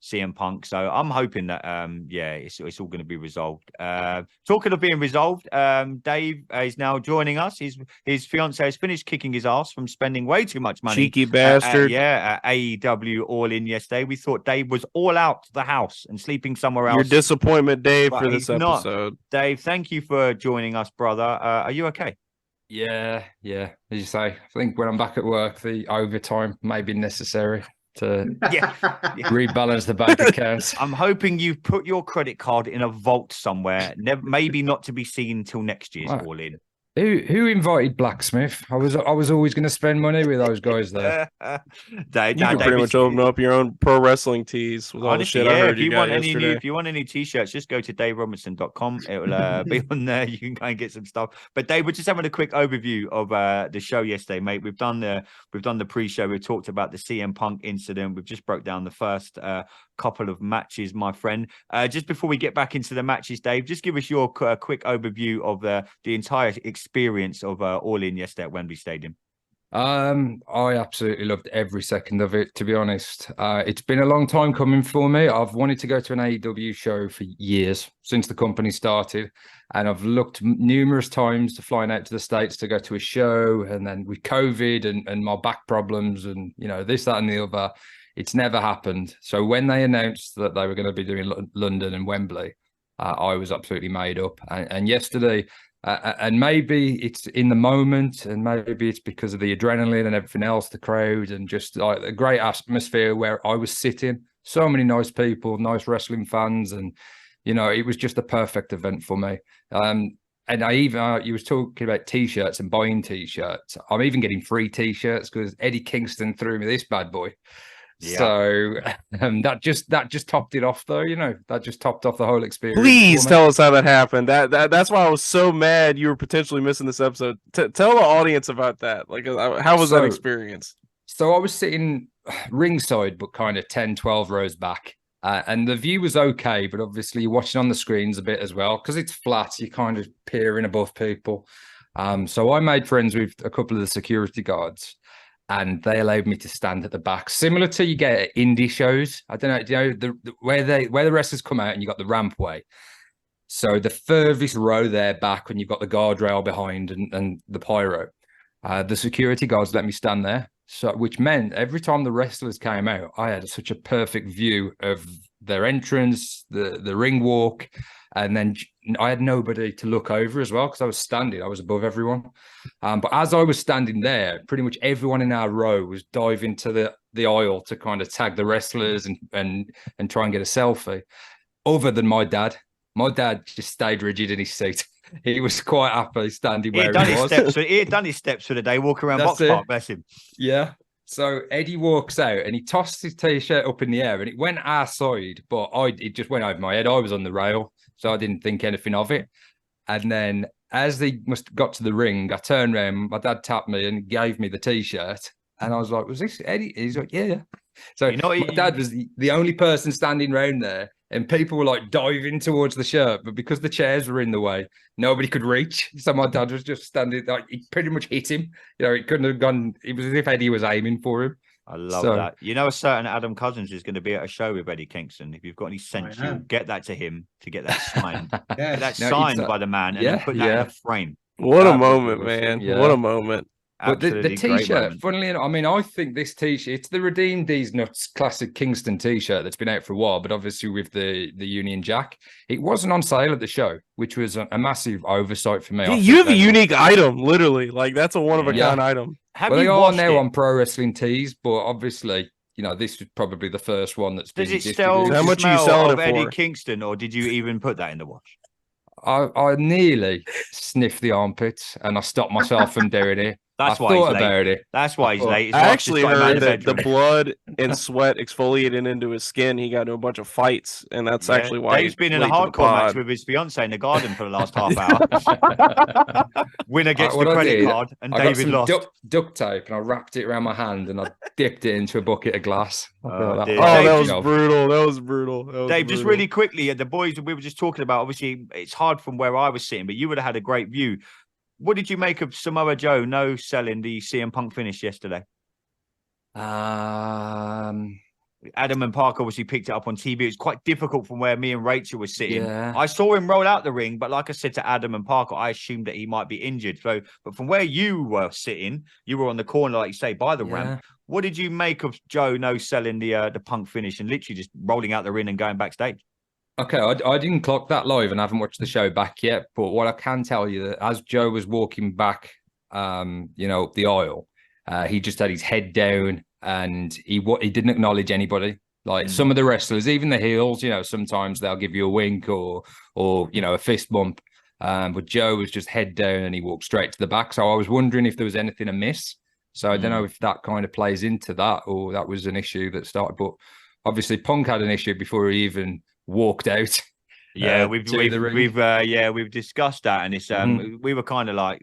CM Punk. So I'm hoping that it's all going to be resolved. Talking of being resolved, Dave is now joining us. His fiance has finished kicking his ass from spending way too much money. Cheeky bastard. At AEW All In yesterday. We thought Dave was all out the house and sleeping somewhere else. Your disappointment, Dave, But for this he's not. episode. Dave, thank you for joining us, brother. Are you okay? Yeah. As you say, I think when I'm back at work, the overtime may be necessary to rebalance the bank accounts. I'm hoping you've put your credit card in a vault somewhere, maybe not to be seen until next year's All In. Who invited Blacksmith? I was always going to spend money with those guys there. Dave, you can pretty much open up your own pro wrestling tees with all the shit I heard you got yesterday. If you want any t-shirts, just go to daverobinson.com. It will be on there. You can go and get some stuff. But Dave, we're just having a quick overview of the show yesterday, mate. We've done the pre-show. We've talked about the CM Punk incident. We've just broke down the first couple of matches, my friend. Just before we get back into the matches, Dave, just give us your quick overview of the entire experience of All In yesterday at Wembley Stadium. I absolutely loved every second of it, to be honest. It's been a long time coming for me. I've wanted to go to an AEW show for years, since the company started, and I've looked numerous times to flying out to the States to go to a show, and then with COVID and my back problems and, you know, this, that and the other, it's never happened. So when they announced that they were going to be doing London and Wembley, I was absolutely made up. And yesterday, and maybe it's in the moment, and maybe it's because of the adrenaline and everything else, the crowd, and just like a great atmosphere where I was sitting. So many nice people, nice wrestling fans, and you know, it was just a perfect event for me. And I even you was talking about t-shirts and buying t-shirts. I'm even getting free t-shirts because Eddie Kingston threw me this bad boy. Yeah. So that just topped it off, though. You know, that just topped off the whole experience. Please tell us how that happened. That's why I was so mad you were potentially missing this episode. Tell the audience about that. Like, how was that experience? So I was sitting ringside, but kind of 10, 12 rows back. And the view was okay, but obviously you're watching on the screens a bit as well because it's flat. You kind of peering above people. So I made friends with a couple of the security guards, and they allowed me to stand at the back, similar to you get at indie shows. I don't know, you know, where the wrestlers come out and you got the rampway. So the furthest row there back, when you've got the guardrail behind and the pyro, the security guards let me stand there. So which meant every time the wrestlers came out, I had such a perfect view of their entrance, the ring walk, and then I had nobody to look over as well because I was standing. I was above everyone. But as I was standing there, pretty much everyone in our row was diving to the aisle to kind of tag the wrestlers and try and get a selfie. Other than my dad. My dad just stayed rigid in his seat. He was quite happy standing where he was. He had done his steps for the day, walking around Box Park, bless him. Yeah. So Eddie walks out and he tossed his t-shirt up in the air and it went our side, but it just went over my head. I was on the rail, so I didn't think anything of it. And then as they got to the ring, I turned around, my dad tapped me and gave me the t-shirt. And I was like, was this Eddie? He's like, yeah. So my dad was the only person standing around there, and people were like diving towards the shirt, but because the chairs were in the way, nobody could reach. So my dad was just standing, like, he pretty much hit him. You know, it couldn't have gone. It was as if Eddie was aiming for him. I love that. You know, a certain Adam Cousins is going to be at a show with Eddie Kingston. If you've got any sense, you'll get that to him to get that signed. Get that signed by the man and then put that in a frame. What a moment, man. Yeah. What a moment. But the t-shirt, funnily enough, I mean, I think this t-shirt, it's the Redeem These Nuts classic Kingston t-shirt that's been out for a while, but obviously with the Union Jack, it wasn't on sale at the show, which was a massive oversight for me. Yeah, you have a unique item, literally. Like, that's a one-of-a-kind item. They are now on Pro Wrestling Tees, but obviously, you know, this was probably the first one that's been distributed. Does it still how much are you selling it for? Eddie Kingston, or did you even put that in the wash? I nearly sniffed the armpits, and I stopped myself from doing it. That's I why he's thought late. about it. That's why he's late. His I wife actually just got him out heard of that the bedroom. blood and sweat exfoliating into his skin. He got into a bunch of fights, and that's actually why Dave's been in a late to the hardcore match pod. with his fiance in the garden for the last half hour. Winner gets the What I credit did, card, and I got David some lost. duct tape and I wrapped it around my hand and I dipped it into a bucket of glass. I feel like dear. that- Dave, That was just- brutal. That was brutal. That was Dave, just brutal. really quickly, the boys we were just talking about, obviously, it's hard from where I was sitting, but you would have had a great view. What did you make of Samoa Joe no selling the CM Punk finish yesterday? Adam and Parker obviously picked it up on TV. It was quite difficult from where me and Rachel were sitting. Yeah. I saw him roll out the ring, but like I said to Adam and Parker, I assumed that he might be injured. So, but from where you were sitting, you were on the corner, like you say, by the ramp. What did you make of Joe no selling the Punk finish and literally just rolling out the ring and going backstage? Okay, I didn't clock that live and I haven't watched the show back yet. But what I can tell you that as Joe was walking back, up the aisle, he just had his head down and he didn't acknowledge anybody. Like some of the wrestlers, even the heels, sometimes they'll give you a wink or a fist bump. But Joe was just head down and he walked straight to the back. So I was wondering if there was anything amiss. So I don't know if that kind of plays into that or that was an issue that started. But obviously Punk had an issue before he even walked out. Yeah, we've discussed that, and it's we were kind of like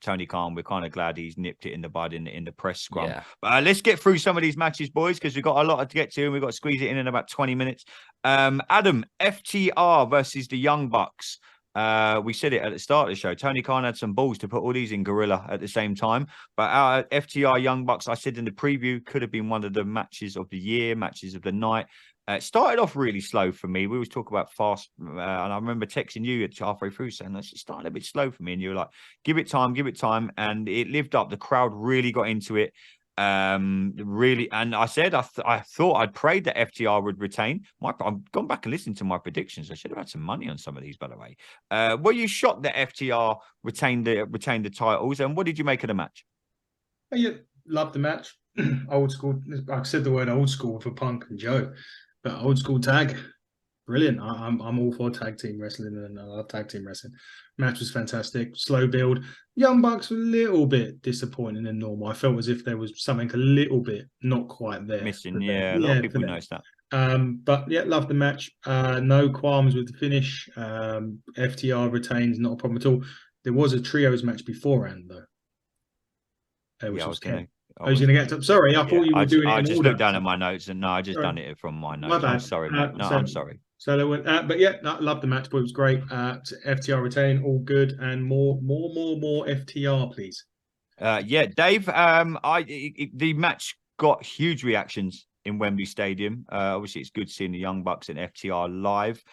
Tony Khan. We're kind of glad he's nipped it in the bud in the press scrum. Yeah. But let's get through some of these matches, boys, because we've got a lot to get to, and we've got to squeeze it in about 20 minutes. Adam, FTR versus the Young Bucks. We said it at the start of the show. Tony Khan had some balls to put all these in Gorilla at the same time. But our FTR Young Bucks, I said in the preview, could have been one of the matches of the year, matches of the night. It started off really slow for me. We always talk about fast, and I remember texting you halfway through saying, "It's starting a bit slow for me." And you were like, "Give it time," and it lived up. The crowd really got into it, really. And I said, I thought I'd prayed that FTR would retain. I've gone back and listened to my predictions. I should have had some money on some of these, by the way. Were you shocked that FTR retained the titles? And what did you make of the match? Yeah, loved the match. Old school. I said the word old school for Punk and Joe. But old school tag, brilliant. I'm all for tag team wrestling, and I love tag team wrestling. Match was fantastic. Slow build. Young Bucks were a little bit disappointing than normal. I felt as if there was something a little bit not quite there. Missing, yeah. A lot of people noticed that. But yeah, loved the match. No qualms with the finish. FTR retains, not a problem at all. There was a trios match beforehand though. Which was I was going to get to. Sorry, I thought you were doing it. I in just order. looked down at my notes, and no, I just done it from my notes. My bad. I'm sorry, mate. No, I'm sorry. So they went, but yeah, I loved the match. But it was great. FTR retain, all good, and more FTR, please. Yeah, Dave. The match got huge reactions in Wembley Stadium. Obviously, it's good seeing the Young Bucks and FTR live.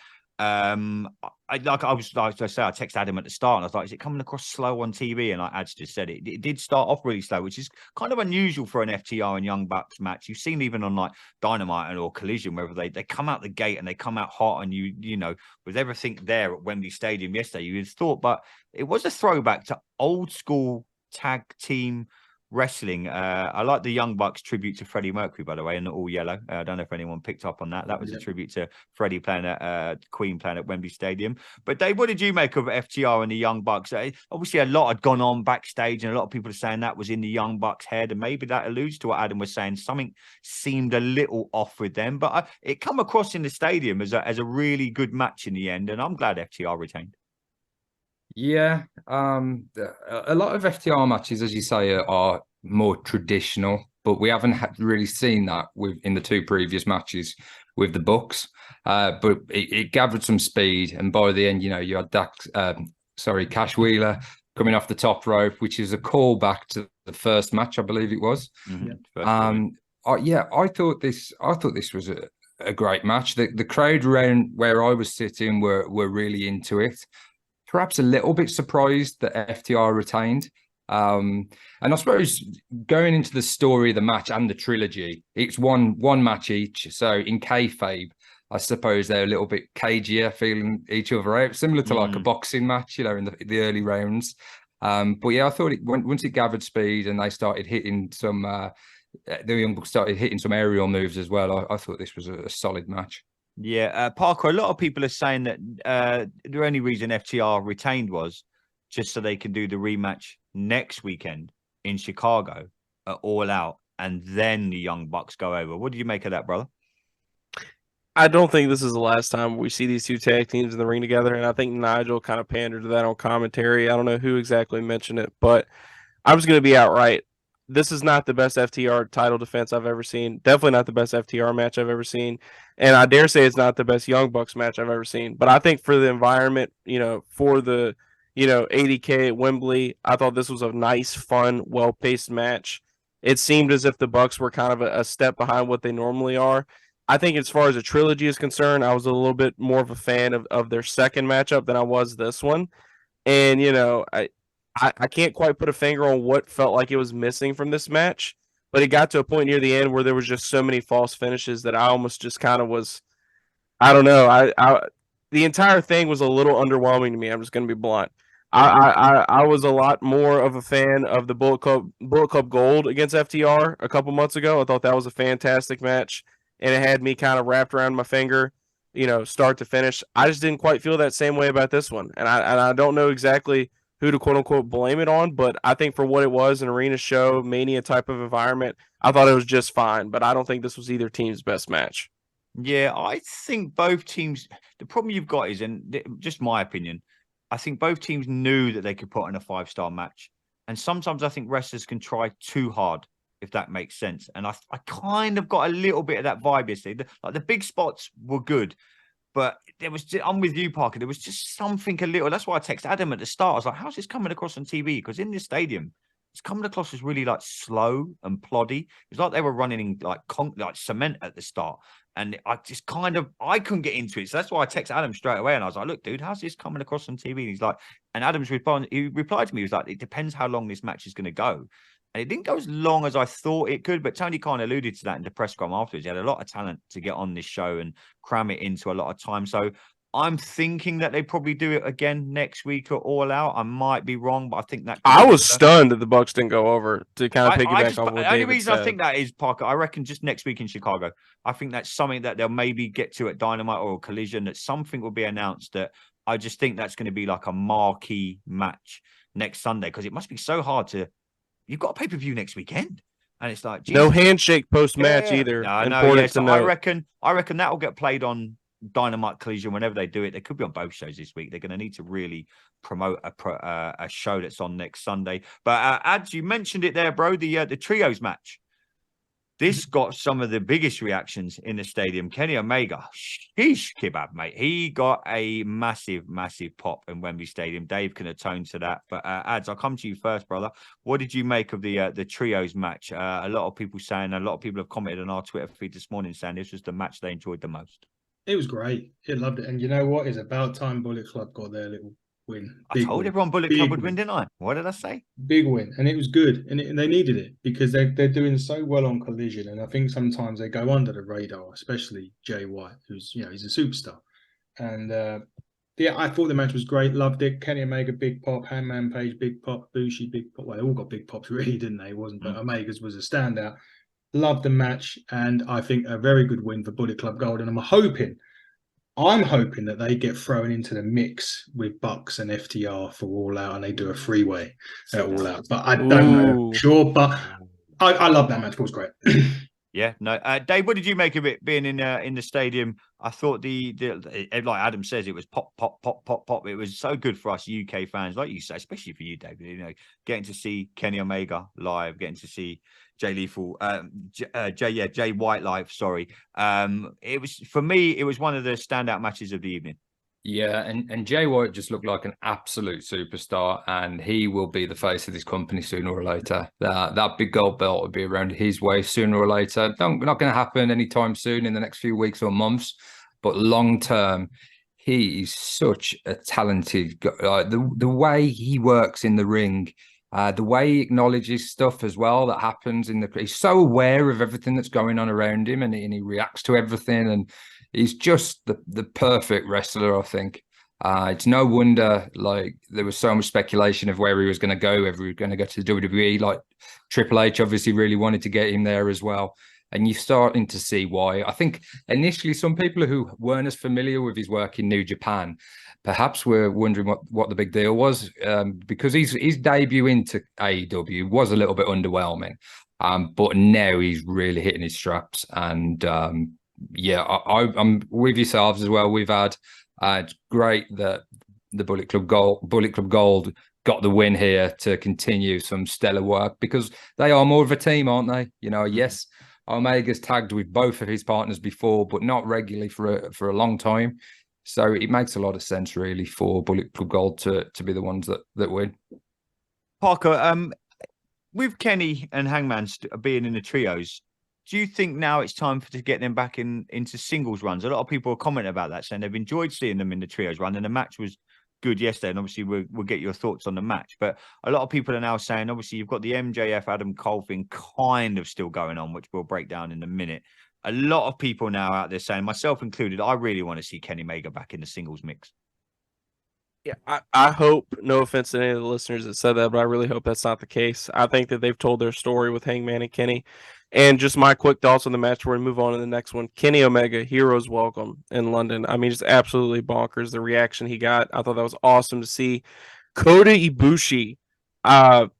I texted Adam at the start, and I was like, "Is it coming across slow on TV?" And Ad just said it did start off really slow, which is kind of unusual for an FTR and Young Bucks match. You've seen even on like Dynamite or Collision, whether they come out the gate and they come out hot, and you know, with everything there at Wembley Stadium yesterday, you would have thought, but it was a throwback to old school tag team wrestling. I like the Young Bucks tribute to Freddie Mercury, by the way, and all yellow. I don't know if anyone picked up on that. That was a tribute to Freddie playing at Queen playing at Wembley Stadium. But Dave, what did you make of FTR and the Young Bucks? Obviously, a lot had gone on backstage, and a lot of people are saying that was in the Young Bucks' head, and maybe that alludes to what Adam was saying. Something seemed a little off with them, but it come across in the stadium as a really good match in the end, and I'm glad FTR retained. Yeah, a lot of FTR matches, as you say, are more traditional, but we haven't really seen that in the two previous matches with the Bucks. But it gathered some speed, and by the end, you had Cash Wheeler coming off the top rope, which is a callback to the first match, I believe it was. Mm-hmm. I thought this was a great match. The crowd around where I was sitting were really into it. Perhaps a little bit surprised that FTR retained. And I suppose going into the story of the match and the trilogy, it's one match each. So in kayfabe, I suppose they're a little bit cagier, feeling each other out, similar to like a boxing match, in the early rounds. But yeah, I thought once it gathered speed and they started hitting some, the Young Bucks started hitting some aerial moves as well. I thought this was a solid match. Yeah, Parker, a lot of people are saying that the only reason FTR retained was just so they can do the rematch next weekend in Chicago at All Out, and then the Young Bucks go over. What do you make of that, brother? I don't think this is the last time we see these two tag teams in the ring together, and I think Nigel kind of pandered to that on commentary. I don't know who exactly mentioned it, but I'm just going to be outright. This is not the best FTR title defense I've ever seen. Definitely not the best FTR match I've ever seen. And I dare say it's not the best Young Bucks match I've ever seen. But I think for the environment, for the, 80K at Wembley, I thought this was a nice, fun, well-paced match. It seemed as if the Bucks were kind of a step behind what they normally are. I think as far as a trilogy is concerned, I was a little bit more of a fan of their second matchup than I was this one. And, I can't quite put a finger on what felt like it was missing from this match, but it got to a point near the end where there was just so many false finishes that I almost just kind of was, I don't know. The entire thing was a little underwhelming to me. I'm just going to be blunt. I was a lot more of a fan of the Bullet Club Gold against FTR a couple months ago. I thought that was a fantastic match, and it had me kind of wrapped around my finger, start to finish. I just didn't quite feel that same way about this one, and I don't know exactly who to quote unquote blame it on, but I think for what it was, an arena show, Mania type of environment, I thought it was just fine. But I don't think this was either team's best match. Yeah, I think both teams, the problem you've got is, and just my opinion, I think both teams knew that they could put in a 5-star match. And sometimes I think wrestlers can try too hard, if that makes sense. And I kind of got a little bit of that vibe yesterday. Like the big spots were good, but I'm with you, Parker. There was just something a little. That's why I texted Adam at the start. I was like, how's this coming across on TV? Because in this stadium, it's coming across as really like slow and ploddy. It's like they were running in like cement at the start. And I just I couldn't get into it. So that's why I texted Adam straight away. And I was like, look, dude, how's this coming across on TV? And he's like, and Adam's replied to me. He was like, it depends how long this match is going to go. And it didn't go as long as I thought it could, but Tony kind of alluded to that in the press scrum afterwards. He had a lot of talent to get on this show and cram it into a lot of time. So I'm thinking that they probably do it again next week or All Out. I might be wrong, but I think that I was stunned that the Bucks didn't go over to kind of piggyback on what the only reason said. I think that is, Parker, I reckon just next week in Chicago. I think that's something that they'll maybe get to at Dynamite or a Collision, that something will be announced that I just think that's going to be like a marquee match next Sunday, because it must be so hard to. You've got a pay-per-view next weekend, and it's like, Jesus. No handshake post-match either. No, yeah. So I reckon that will get played on Dynamite, Collision whenever they do it. They could be on both shows this week. They're going to need to really promote a show that's on next Sunday. But Ads, you mentioned it there, bro. The trios match. This got some of the biggest reactions in the stadium. Kenny Omega, sheesh kebab, mate. He got a massive, massive pop in Wembley Stadium. Dave can atone to that. But Ads, I'll come to you first, brother. What did you make of the trios match? A lot of people have commented on our Twitter feed this morning saying this was the match they enjoyed the most. It was great. He loved it. And you know what? It's about time Bullet Club got their little win. I told everyone Bullet Club would win, didn't I? What did I say? Big win. And it was good. And they needed it because they're doing so well on Collision. And I think sometimes they go under the radar, especially Jay White, who's, he's a superstar. And I thought the match was great. Loved it. Kenny Omega, big pop. Hangman Page, big pop. Ibushi, big pop. Well, they all got big pops, really, didn't they? It wasn't, but Omega's was a standout. Loved the match. And I think a very good win for Bullet Club Gold. And I'm hoping that they get thrown into the mix with Bucks and FTR for All Out, and they do a freeway at All Out. But I don't know, sure. But I love that match. It was great. Yeah, no. Dave, what did you make of it being in the stadium? I thought like Adam says, it was pop, pop, pop, pop, pop. It was so good for us UK fans, like you say, especially for you, Dave. Getting to see Kenny Omega live, getting to see Jay Lethal, Jay White live. Sorry, it was, for me, it was one of the standout matches of the evening. Yeah, and Jay White just looked like an absolute superstar, and he will be the face of this company sooner or later. That big gold belt will be around his waist sooner or later. Not going to happen anytime soon in the next few weeks or months, but long term, he is such a talented guy. The way he works in the ring, the way he acknowledges stuff as well that happens he's so aware of everything that's going on around him, and he reacts to everything, and he's just the perfect wrestler, I think. It's no wonder like there was so much speculation of where he was going to go, whether he was going to go to the WWE. Like Triple H obviously really wanted to get him there as well. And you're starting to see why. I think initially some people who weren't as familiar with his work in New Japan perhaps were wondering what the big deal was, because his debut into AEW was a little bit underwhelming. But now he's really hitting his straps. And I'm with yourselves as well. We've had it's great that the Bullet Club Gold got the win here to continue some stellar work, because they are more of a team, aren't they? Yes, Omega's tagged with both of his partners before, but not regularly for a long time. So it makes a lot of sense, really, for Bullet Club Gold to be the ones that win. Parker, with Kenny and Hangman being in the trios, do you think now it's time to get them back into singles runs? A lot of people are commenting about that, saying they've enjoyed seeing them in the trios run, and the match was good yesterday. And obviously, we'll get your thoughts on the match. But a lot of people are now saying, obviously, you've got the MJF Adam Cole thing kind of still going on, which we'll break down in a minute. A lot of people now out there saying, myself included, I really want to see Kenny Omega back in the singles mix. Yeah, I hope, no offense to any of the listeners that said that, but I really hope that's not the case. I think that they've told their story with Hangman and Kenny. And just my quick thoughts on the match before we move on to the next one. Kenny Omega, hero's welcome in London. I mean, just absolutely bonkers, the reaction he got. I thought that was awesome to see. Kota Ibushi,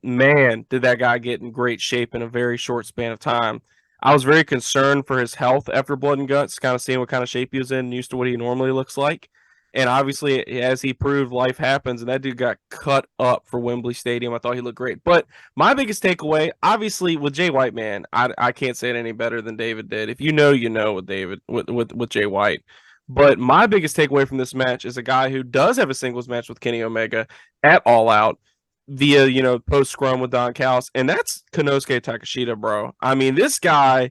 man, did that guy get in great shape in a very short span of time. I was very concerned for his health after Blood and Guts, kind of seeing what kind of shape he was in, used to what he normally looks like. And obviously, as he proved, life happens, and that dude got cut up for Wembley Stadium. I thought he looked great. But my biggest takeaway, obviously, with Jay White, man, I can't say it any better than David did. If you know with David, with Jay White. But my biggest takeaway from this match is a guy who does have a singles match with Kenny Omega at All Out via, post scrum with Don Callis, and that's Konosuke Takeshita, bro. I mean, this guy,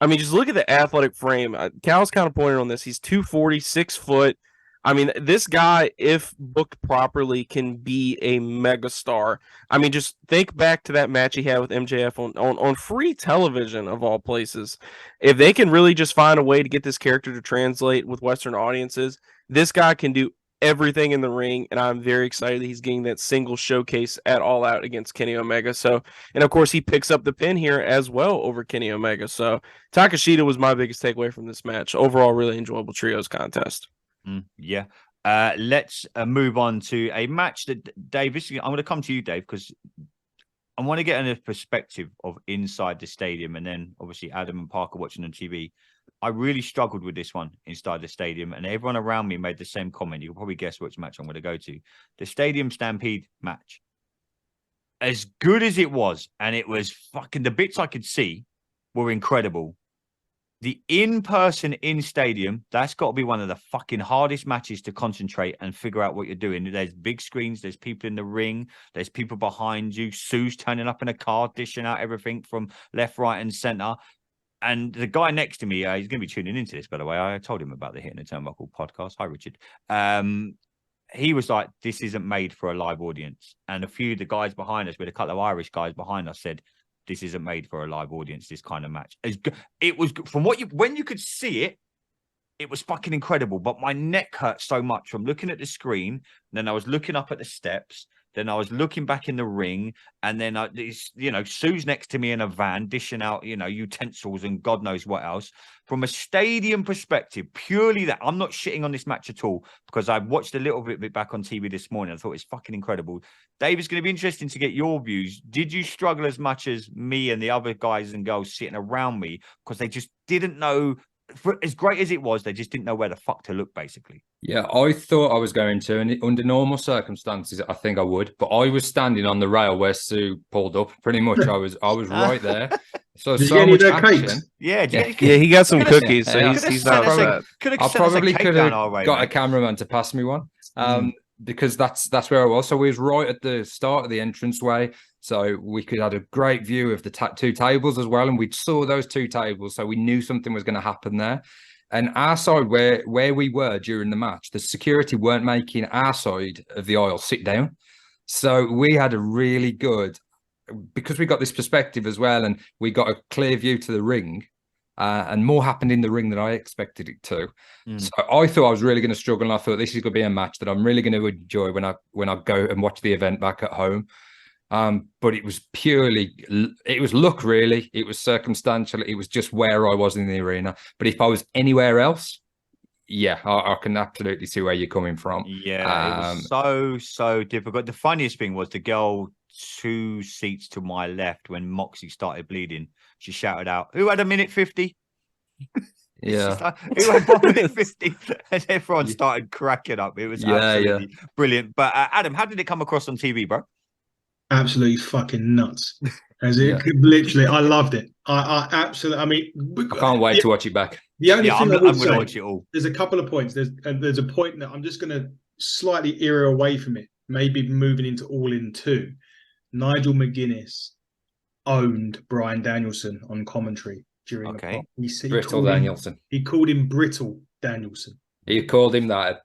just look at the athletic frame. Callis kind of pointed on this. He's 240, 6 foot. I mean, this guy, if booked properly, can be a megastar. I mean, just think back to that match he had with MJF on free television, of all places. If they can really just find a way to get this character to translate with Western audiences, this guy can do everything in the ring, and I'm very excited that he's getting that single showcase at All Out against Kenny Omega. So, and of course, he picks up the pin here as well over Kenny Omega. So, Takeshita was my biggest takeaway from this match. Overall, really enjoyable trios contest. Yeah. Let's move on to a match that, Dave, I'm going to come to you, Dave, because I want to get a perspective of inside the stadium, and then obviously Adam and Parker watching on TV. I really struggled with this one inside the stadium, and everyone around me made the same comment. You can probably guess which match I'm going to go to. The Stadium Stampede match. As good as it was, and it was fucking, the bits I could see were incredible. The in-person in-stadium, that's got to be one of the fucking hardest matches to concentrate and figure out what you're doing. There's big screens, there's people in the ring, there's people behind you, Sue's turning up in a car, dishing out everything from left, right, and center. And the guy next to me, he's going to be tuning into this, by the way. I told him about the Hitting the Turnbuckle podcast. Hi, Richard. He was like, this isn't made for a live audience. And a few of the guys behind us, with a couple of Irish guys behind us, said, this isn't made for a live audience, this kind of match. It was, from when you could see it, it was fucking incredible. But my neck hurt so much from looking at the screen. Then I was looking up at the steps. Then I was looking back in the ring. And then, Sue's next to me in a van, dishing out, utensils and God knows what else. From a stadium perspective, purely that, I'm not shitting on this match at all, because I watched a little bit back on TV this morning. I thought it's fucking incredible. Dave, it's going to be interesting to get your views. Did you struggle as much as me and the other guys and girls sitting around me, because they just didn't know, as great as it was, they just didn't know where the fuck to look, basically? Yeah, I thought I was going to, and under normal circumstances, I think I would. But I was standing on the rail where Sue pulled up. Pretty much, I was right there. So Did you get any of their action. cakes? Yeah, he got some cookies, so he's not upset. I probably could have got a cameraman to pass me one, because that's where I was. So we was right at the start of the entranceway, so we could have a great view of the two tables as well, and we saw those two tables, so we knew something was going to happen there. And our side, where we were during the match, the security weren't making our side of the aisle sit down. So we had a really good, because we got this perspective as well, and we got a clear view to the ring, and more happened in the ring than I expected it to. So I thought I was really going to struggle, and I thought this is going to be a match that I'm really going to enjoy when I go and watch the event back at home. But it was it was luck, really. It was circumstantial. It was just where I was in the arena. But if I was anywhere else, yeah, I can absolutely see where you're coming from. Yeah, it was so difficult. The funniest thing was the girl 2 seats to my left when Moxie started bleeding. She shouted out, "Who had a minute 50?" Yeah. Like, who had 1 minute 50? And everyone started cracking up. It was absolutely brilliant. But Adam, how did it come across on TV, bro? Absolutely fucking nuts. As it literally, I loved it. I absolutely. I mean, I can't wait to watch it back. The only thing I'm going to watch it all. There's a couple of points. There's a point that I'm just going to slightly ear away from it. Maybe moving into All In 2. Nigel McGuinness owned Bryan Danielson on commentary during the pop. Brittle Danielson. He called him Brittle Danielson. He called him that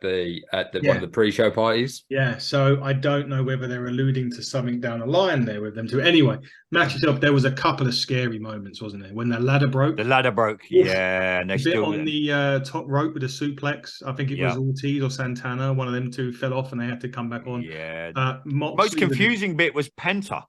at one of the pre-show parties. Yeah, so I don't know whether they're alluding to something down the line there with them too. Anyway, match itself, there was a couple of scary moments, wasn't there? When the ladder broke. The ladder broke, yeah. And they still on the top rope with a suplex. I think it was Ortiz or Santana. One of them two fell off and they had to come back on. Yeah. Moxley, most confusing bit was Penta.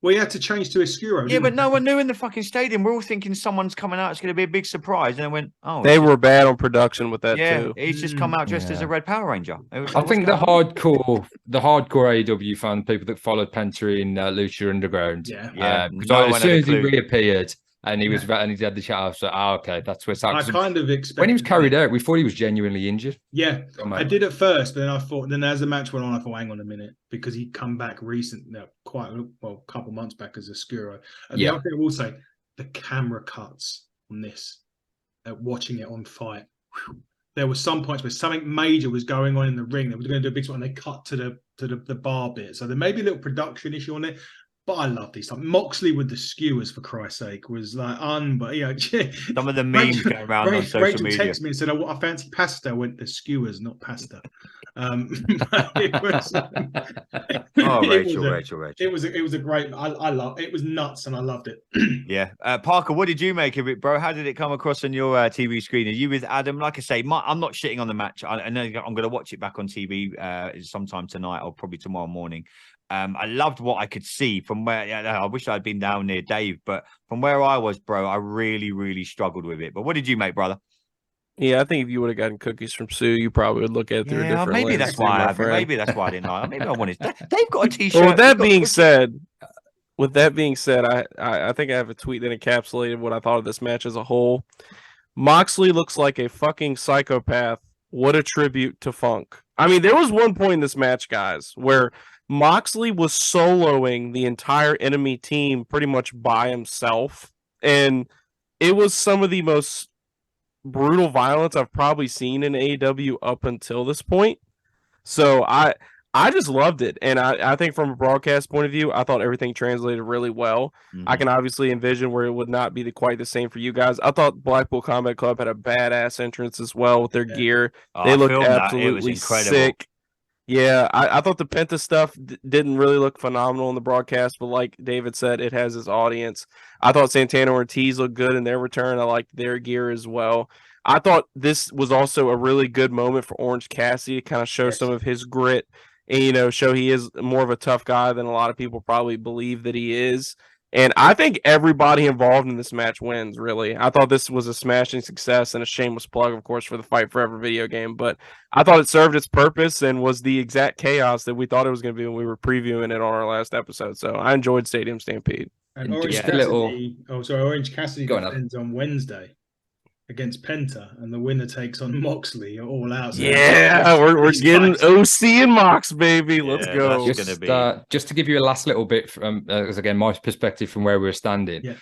Well, he had to change to Hikaru. Yeah, but no one knew in the fucking stadium. We're all thinking someone's coming out. It's going to be a big surprise. And I went, oh. They were bad on production with that, too. He's just come out dressed as a Red Power Ranger. I think the hardcore AEW fan, people that followed Penta in Lucha Underground. Yeah. As soon as he reappeared, and he was and he had the chat. So, okay, that's where it's at. I kind of expected when he was carried out, we thought he was genuinely injured. Yeah, I did at first, but then I thought. Then as the match went on, I thought, hang on a minute, because he'd come back recently, a couple months back as a Skuro. And the other thing I will say, the camera cuts on this, watching it on Fight. There were some points where something major was going on in the ring. They were going to do a big spot, and they cut to the bar bit. So there may be a little production issue on it. But I love these stuff. Moxley with the skewers, for Christ's sake, was like but some of the memes going around on social media. Texted me and said, I fancy pasta. I went, the skewers, not pasta. It was, Rachel. It was a great. I love it. Was nuts, and I loved it. Yeah, Parker, what did you make of it, bro? How did it come across on your TV screen? Are you with Adam? Like I say, I'm not shitting on the match. I know I'm going to watch it back on TV sometime tonight or probably tomorrow morning. I loved what I could see from where. I wish I'd been down near Dave, but from where I was, bro, I really, really struggled with it. But what did you make, brother? Yeah, I think if you would have gotten cookies from Sue, you probably would look at it through a different maybe lens. That's why maybe that's why I didn't like it. Maybe I wanted. They've got a T-shirt. Well, with that being said, I think I have a tweet that encapsulated what I thought of this match as a whole. Moxley looks like a fucking psychopath. What a tribute to Funk. I mean, there was one point in this match, guys, where Moxley was soloing the entire enemy team pretty much by himself. And it was some of the most brutal violence I've probably seen in AEW up until this point. So I just loved it. And I think from a broadcast point of view, I thought everything translated really well. Mm-hmm. I can obviously envision where it would not be quite the same for you guys. I thought Blackpool Combat Club had a badass entrance as well with their gear. They looked absolutely sick. Yeah, I thought the Penta stuff didn't really look phenomenal in the broadcast, but like David said, it has its audience. I thought Santana Ortiz looked good in their return. I liked their gear as well. I thought this was also a really good moment for Orange Cassidy to kind of show some of his grit and, show he is more of a tough guy than a lot of people probably believe that he is. And I think everybody involved in this match wins, really. I thought this was a smashing success and a shameless plug, of course, for the Fight Forever video game. But I thought it served its purpose and was the exact chaos that we thought it was going to be when we were previewing it on our last episode. So I enjoyed Stadium Stampede. And Orange Cassidy defends on Wednesday against Penta, and the winner takes on Moxley all out. So we're getting OC and Mox, baby. Let's go. Just to give you a last little bit from, because again, my perspective from where we were standing,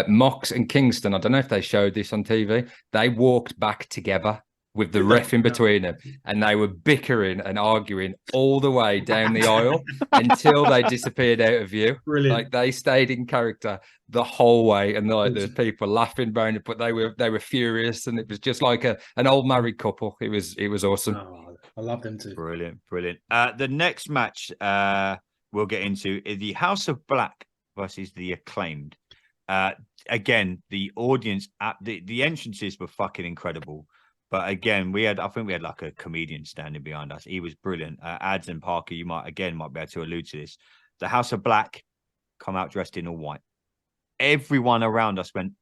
Mox and Kingston, I don't know if they showed this on TV, they walked back together with the ref in between them, and they were bickering and arguing all the way down the aisle until they disappeared out of view. Brilliant. Like they stayed in character the whole way, and like there's people laughing around it, but they were furious, and it was just like an old married couple. It was awesome. Oh, I love them too. Brilliant. The next match we'll get into is the House of Black versus the Acclaimed. Again, the audience the entrances were fucking incredible. But again, I think we had like a comedian standing behind us. He was brilliant. Ads and Parker, you might be able to allude to this. The House of Black come out dressed in all white. Everyone around us went,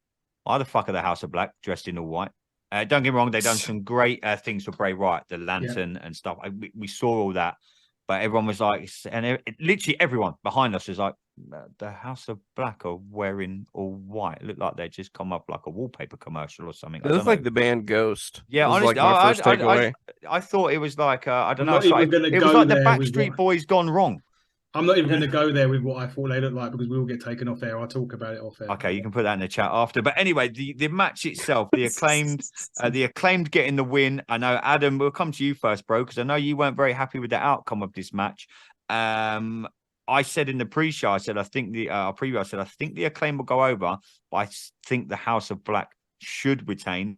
why the fuck are the House of Black dressed in all white? Don't get me wrong, they've done some great things for Bray Wyatt, the lantern and stuff. We saw all that, but everyone was like, and literally everyone behind us was like, the House of Black are wearing all white. It looked like they just come up like a wallpaper commercial or something. It looks like the band Ghost. Yeah, honestly, like my first takeaway. I thought it was like I don't I'm know. not even gonna It was go like the there with Backstreet what- Boys gone wrong. I'm not even going to go there with what I thought they looked like because we will get taken off air. I'll talk about it off air. Okay, you can put that in the chat after. But anyway, the match itself, the acclaimed getting the win. I know, Adam, we'll come to you first, bro, because I know you weren't very happy with the outcome of this match. I said in the pre-show, I said I think the preview, I said I think the Acclaim will go over, but I think the House of Black should retain.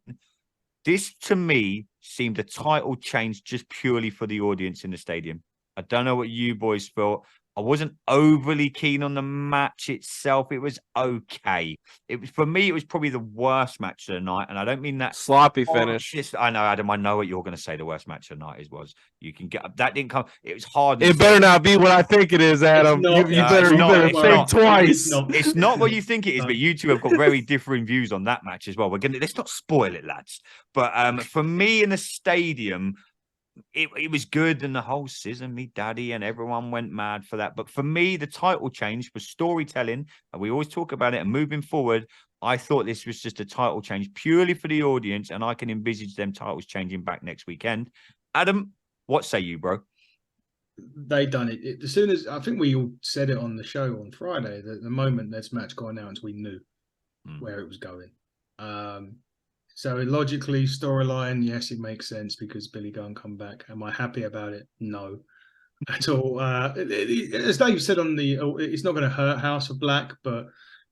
This to me seemed a title change just purely for the audience in the stadium. I don't know what you boys felt. I wasn't overly keen on the match itself. It was okay. It was, for me, it was probably the worst match of the night, and I don't mean that sloppy finish. I know, Adam. I know what you're going to say. The worst match of the night was. You can get that didn't come. It was hard. It better not be what I think it is, Adam. You better think twice. It's not what you think it is, but you two have got very differing views on that match as well. Let's not spoil it, lads. But for me in the stadium, it was good, and the whole Scissor Me Daddy and everyone went mad for that. But for me, the title change was storytelling, and we always talk about it. And moving forward, I thought this was just a title change purely for the audience, and I can envisage them titles changing back next weekend. Adam, what say you, bro? They done it. As soon as I think we all said it on the show on Friday, that the moment this match got announced, we knew where it was going. So logically, storyline, yes, it makes sense because Billy Gunn come back. Am I happy about it? No, at all. As Dave said on it's not going to hurt House of Black, but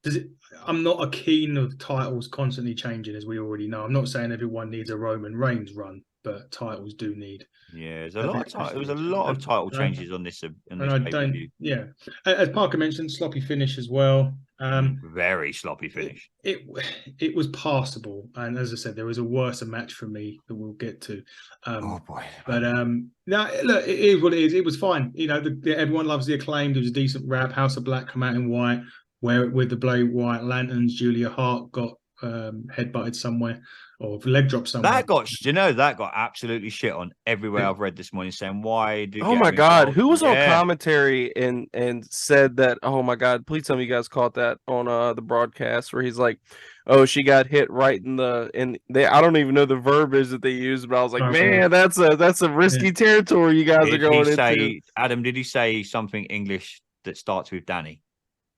does it? I'm not a keen of titles constantly changing, as we already know. I'm not saying everyone needs a Roman Reigns run, but titles do need. Yeah, there was a lot of title changes on this. Pay-per-view. Yeah, as Parker mentioned, sloppy finish as well. Very sloppy finish. It was passable, and as I said, there was a worse match for me that we'll get to. Oh boy! But no, look, it is what it is. It was fine. You know, everyone loves the Acclaimed. It was a decent rap. House of Black come out in white, wear it with the Bray Wyatt lanterns. Julia Hart got headbutted somewhere or leg dropped somewhere. That got absolutely shit on everywhere I've read this morning, saying why did. Oh my god, who was on commentary and said that? Oh my god, please tell me you guys caught that on the broadcast where he's like, oh, she got hit right in I don't even know the verbiage that they used, but I was like, man, that's a risky territory you guys are going into. Adam, did he say something English that starts with Danny?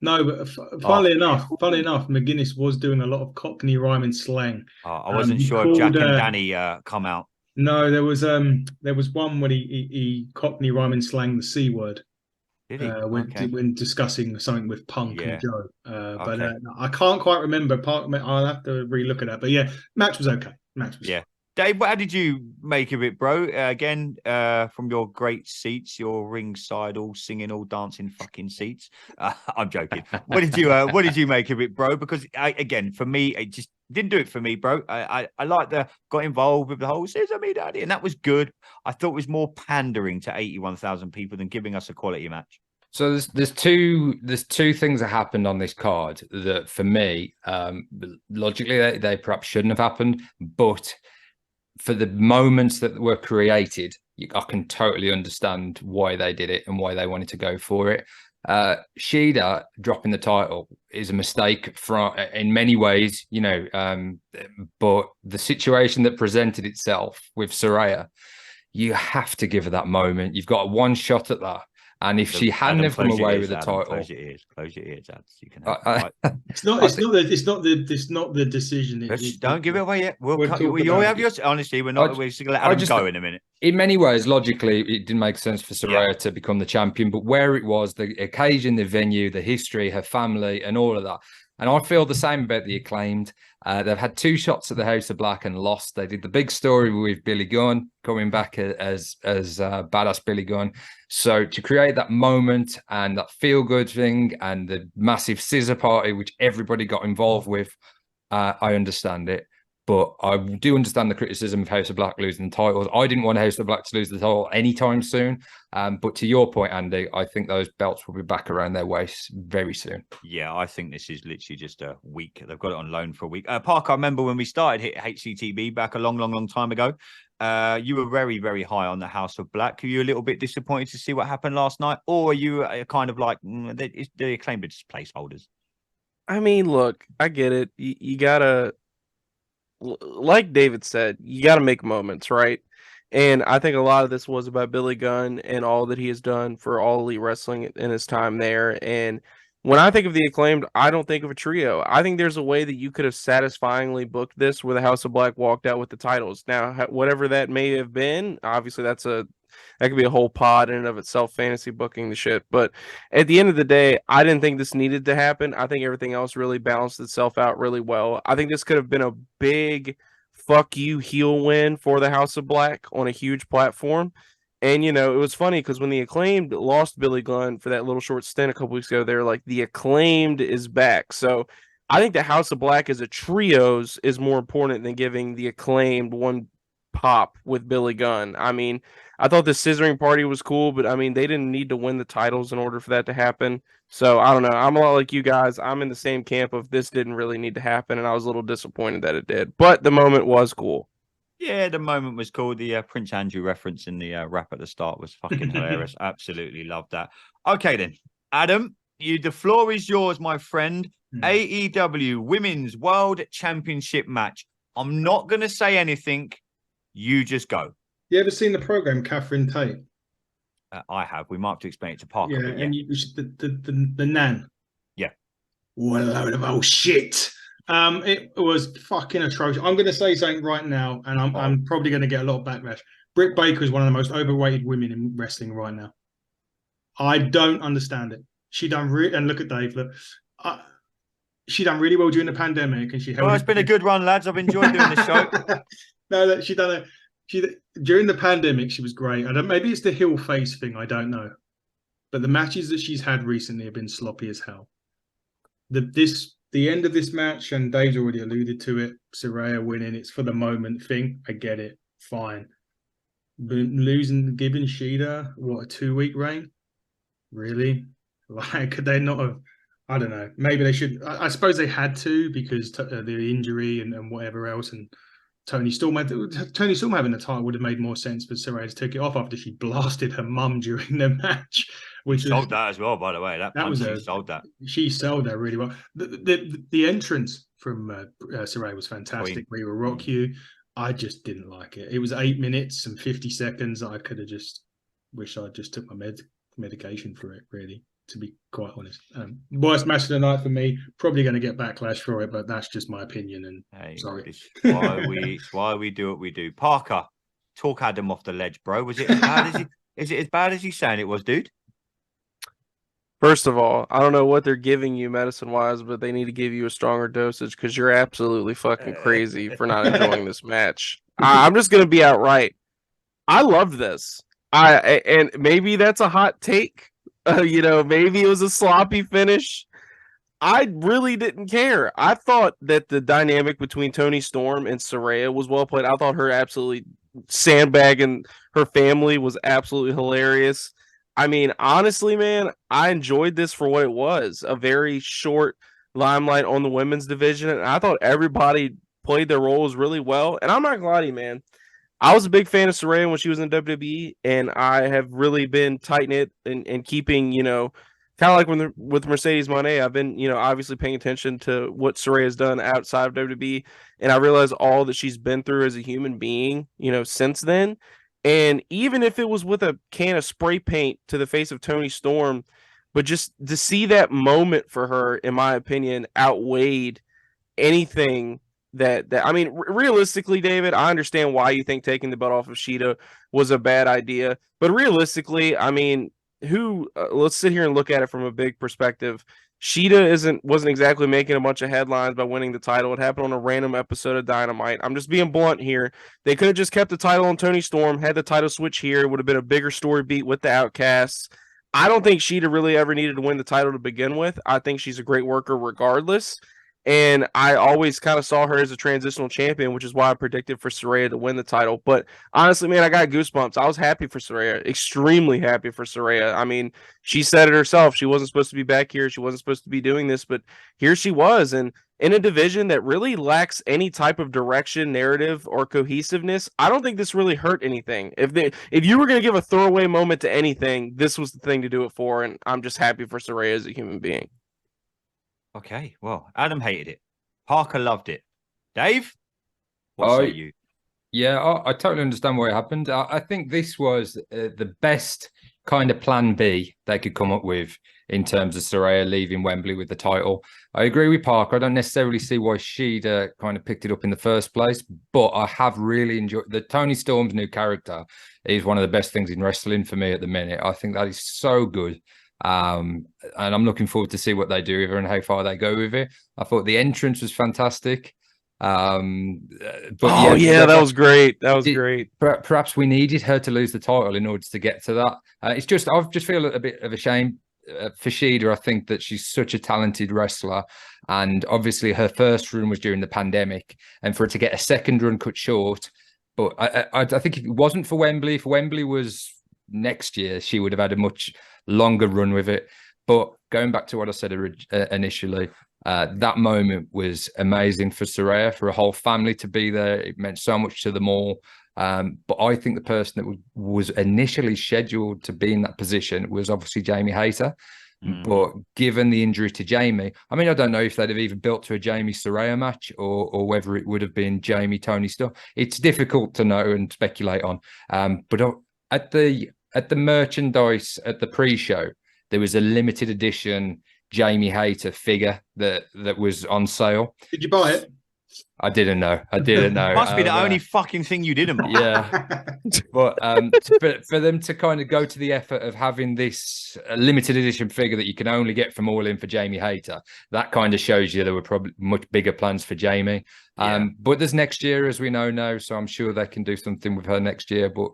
No, but funnily enough, McGuinness was doing a lot of Cockney rhyming slang. I wasn't sure if Jack and Danny come out. No, there was one when he Cockney rhyming slang the C word. Did he? When discussing something with Punk and Joe. But I can't quite remember. I'll have to relook at that. But yeah, match was okay. Dave, how did you make of it, bro? Again, from your great seats, your ringside, all singing, all dancing, fucking seats. I'm joking. What did you make of it, bro? Because again, for me, it just didn't do it for me, bro. I like got involved with the whole "Scissor Me Daddy," and that was good. I thought it was more pandering to 81,000 people than giving us a quality match. So there's two things that happened on this card that for me, logically they perhaps shouldn't have happened, but for the moments that were created, I can totally understand why they did it and why they wanted to go for it. Shida dropping the title is a mistake in many ways, you know, but the situation that presented itself with Saraya, you have to give her that moment. You've got one shot at that. And if she hadn't have come away with the title, close your ears, Ads. You can. It's not the decision. Don't give it away yet. You'll have your. Honestly, we're not. We're just gonna let Adam go in a minute. In many ways, logically, it didn't make sense for Saraya to become the champion, but where it was, the occasion, the venue, the history, her family, and all of that. And I feel the same about the Acclaimed. They've had 2 shots at the House of Black and lost. They did the big story with Billy Gunn coming back as badass Billy Gunn. So to create that moment and that feel-good thing and the massive scissor party, which everybody got involved with, I understand it. But I do understand the criticism of House of Black losing the titles. I didn't want House of Black to lose the title anytime soon. But to your point, Andy, I think those belts will be back around their waists very soon. Yeah, I think this is literally just a week. They've got it on loan for a week. Parker, I remember when we started HCTB back a long time ago. You were very, very high on the House of Black. Are you a little bit disappointed to see what happened last night? Or are you kind of like, the Acclaimed are just placeholders? I mean, look, I get it. You gotta, like David said, you gotta make moments, right? And I think a lot of this was about Billy Gunn and all that he has done for All Elite Wrestling in his time there. And when I think of the Acclaimed, I don't think of a trio. I think there's a way that you could have satisfyingly booked this where the House of Black walked out with the titles. Now, whatever that may have been, obviously that could be a whole pod in and of itself, fantasy booking the shit. But at the end of the day, I didn't think this needed to happen. I think everything else really balanced itself out really well. I think this could have been a big fuck you heel win for the House of Black on a huge platform. And, it was funny because when the Acclaimed lost Billy Gunn for that little short stint a couple weeks ago, they're like, the Acclaimed is back. So I think the House of Black as a trios is more important than giving the Acclaimed one pop with Billy Gunn. I mean, I thought the scissoring party was cool, but I mean, they didn't need to win the titles in order for that to happen. So I don't know. I'm a lot like you guys. I'm in the same camp of this didn't really need to happen, and I was a little disappointed that it did. But the moment was cool. Yeah, the moment was cool. The Prince Andrew reference in the rap at the start was fucking hilarious. Absolutely loved that. Okay, then, Adam, the floor is yours, my friend. AEW Women's World Championship match. I'm not going to say anything. You just go. You ever seen the program Catherine Tate? I have. We might have to explain it to Parker. Yeah, and the Nan. Yeah. What a load of old shit. It was fucking atrocious. I'm going to say something right now, and I'm probably going to get a lot of backlash. Britt Baker is one of the most overrated women in wrestling right now. I don't understand it. She done and look at Dave. Look, she done really well during the pandemic, and she held. Well, it's been a good run, lads. I've enjoyed doing the show. No, she during the pandemic, she was great. Maybe it's the heel face thing. I don't know, but the matches that she's had recently have been sloppy as hell. The end of this match, and Dave's already alluded to it. Saraya winning, it's for the moment thing. I get it, fine. But giving Shida what, a 2-week reign? Really? Like, could they not have? I don't know. Maybe they should. I suppose they had to because the injury and whatever else, and Toni Storm having the title would have made more sense for Saraya to take it off after she blasted her mum during the match. Which sold that as well, by the way. She sold that. She sold that really well. The entrance from Saraya was fantastic. We will rock you. I just didn't like it. It was 8 minutes and 50 seconds. I could have just wished I just took my medication for it, really, to be quite honest. Worst match of the night for me. Probably going to get backlash for it, but that's just my opinion. And sorry. It's why we do what we do. Parker, talk Adam off the ledge, bro. Was it as bad as is it as bad as you saying it was, dude? First of all, I don't know what they're giving you medicine-wise, but they need to give you a stronger dosage because you're absolutely fucking crazy for not enjoying this match. I'm just going to be outright. I loved this. And maybe that's a hot take. Maybe it was a sloppy finish. I really didn't care. I thought that the dynamic between Toni Storm and Saraya was well played. I thought her absolutely sandbagging her family was absolutely hilarious. I mean, honestly, man, I enjoyed this for what it was, a very short limelight on the women's division. And I thought everybody played their roles really well. And I'm not gonna lie to you, man. I was a big fan of Saraya when she was in WWE, and I have really been tight-knit and keeping, kind of like with Mercedes Moné, I've been, obviously paying attention to what Saraya has done outside of WWE, and I realize all that she's been through as a human being, since then. And even if it was with a can of spray paint to the face of Toni Storm, but just to see that moment for her, in my opinion, outweighed anything that I mean, realistically, David, I understand why you think taking the belt off of Shida was a bad idea. But realistically, I mean, let's sit here and look at it from a big perspective. Shida wasn't exactly making a bunch of headlines by winning the title. It happened on a random episode of Dynamite. I'm just being blunt here. They could have just kept the title on Toni Storm, had the title switch here. It would have been a bigger story beat with the Outcasts. I don't think Shida really ever needed to win the title to begin with. I think she's a great worker regardless. And I always kind of saw her as a transitional champion, which is why I predicted for Saraya to win the title. But honestly, man, I got goosebumps. I was happy for Saraya, extremely happy for Saraya. I mean, she said it herself. She wasn't supposed to be back here. She wasn't supposed to be doing this, but here she was. And in a division that really lacks any type of direction, narrative, or cohesiveness, I don't think this really hurt anything. If you were going to give a throwaway moment to anything, this was the thing to do it for. And I'm just happy for Saraya as a human being. Okay, well, Adam hated it. Parker loved it. Dave, what say you? Yeah, I totally understand what happened. I think this was the best kind of plan B they could come up with in terms of Saraya leaving Wembley with the title. I agree with Parker. I don't necessarily see why Shida kind of picked it up in the first place, but I have really enjoyed the Toni Storm's new character is one of the best things in wrestling for me at the minute. I think that is so good. And I'm looking forward to see what they do with her and how far they go with it. I thought the entrance was fantastic. But that was great. That was great. Perhaps we needed her to lose the title in order to get to that. I just feel a bit of a shame for Shida. I think that she's such a talented wrestler, and obviously her first run was during the pandemic, and for her to get a second run cut short. But I think if it wasn't for Wembley, if Wembley was next year, she would have had a much longer run with it. But going back to what I said initially, that moment was amazing for Saraya, for a whole family to be there. It meant so much to them all. But I think the person that was initially scheduled to be in that position was obviously Jamie Hayter. But given the injury to Jamie, I mean, I don't know if they'd have even built to a Jamie Saraya match or whether it would have been Jamie Toni still. It's difficult to know and speculate on. But at the merchandise at the pre-show, there was a limited edition Jamie Hayter figure that was on sale. Did you buy it? I didn't know. Must be the only fucking thing you didn't buy. Yeah. But for them to kind of go to the effort of having this limited edition figure that you can only get from All In for Jamie Hayter, that kind of shows you there were probably much bigger plans for Jamie. But there's next year, as we know now, so I'm sure they can do something with her next year. But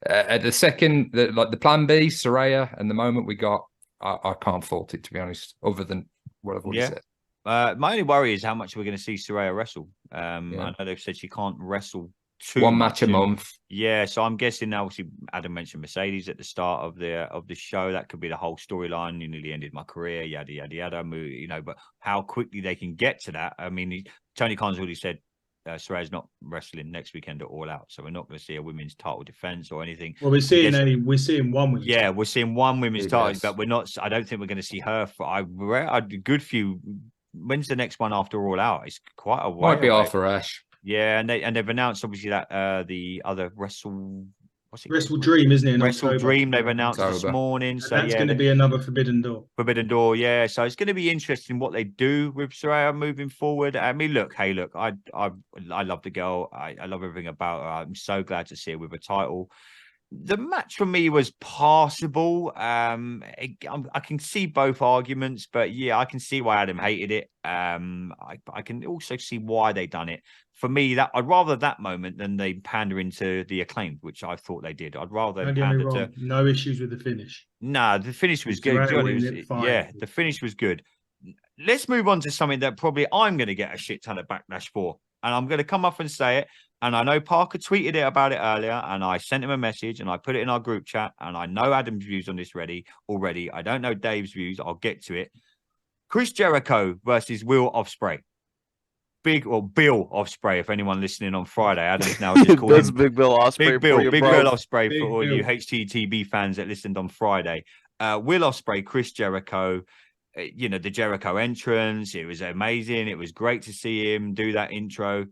at the second, the plan B, Saraya, and the moment we got, I can't fault it, to be honest, other than what I've already said. My only worry is how much we're going to see Saraya wrestle. I know they've said she can't wrestle one match a month. Yeah, so I'm guessing now. Obviously, Adam mentioned Mercedes at the start of the show. That could be the whole storyline. You nearly ended my career, yada yada yada. You know, but how quickly they can get to that? I mean, Tony Khan's already said Saraya's not wrestling next weekend at All Out, so we're not going to see a women's title defense or anything. Well, we're seeing one women's. Yeah, we're seeing one women's title, but we're not. I don't think we're going to see her for a good few. When's the next one after All Out? It's quite a while. Might be after Ash. Yeah, and they've announced obviously that the other Wrestle Dream, isn't it? Wrestle Dream they've announced this morning. So that's going to be another Forbidden Door. Yeah. So it's going to be interesting what they do with Saraya moving forward. I mean, I love the girl. I love everything about her. I'm so glad to see her with a title. The match for me was passable. I can see both arguments, but yeah, I can see why Adam hated it. I can also see why they done it. For me, that I'd rather that moment than they pander into the Acclaimed, which I thought they did. I'd rather pander to. No issues with the finish. No, the finish was good. The finish was good. Let's move on to something that probably I'm going to get a shit ton of backlash for, and I'm going to come up and say it. And I know Parker tweeted it about it earlier, and I sent him a message, and I put it in our group chat, and I know Adam's views on this already. I don't know Dave's views. I'll get to it. Chris Jericho versus Will Ospreay. Bill Ospreay, if anyone listening on Friday. Adam's now just called him Big Bill Ospreay. Big Bill Ospreay for all you HTTB fans that listened on Friday. Will Ospreay, Chris Jericho. You know, the Jericho entrance. It was amazing. It was great to see him do that intro.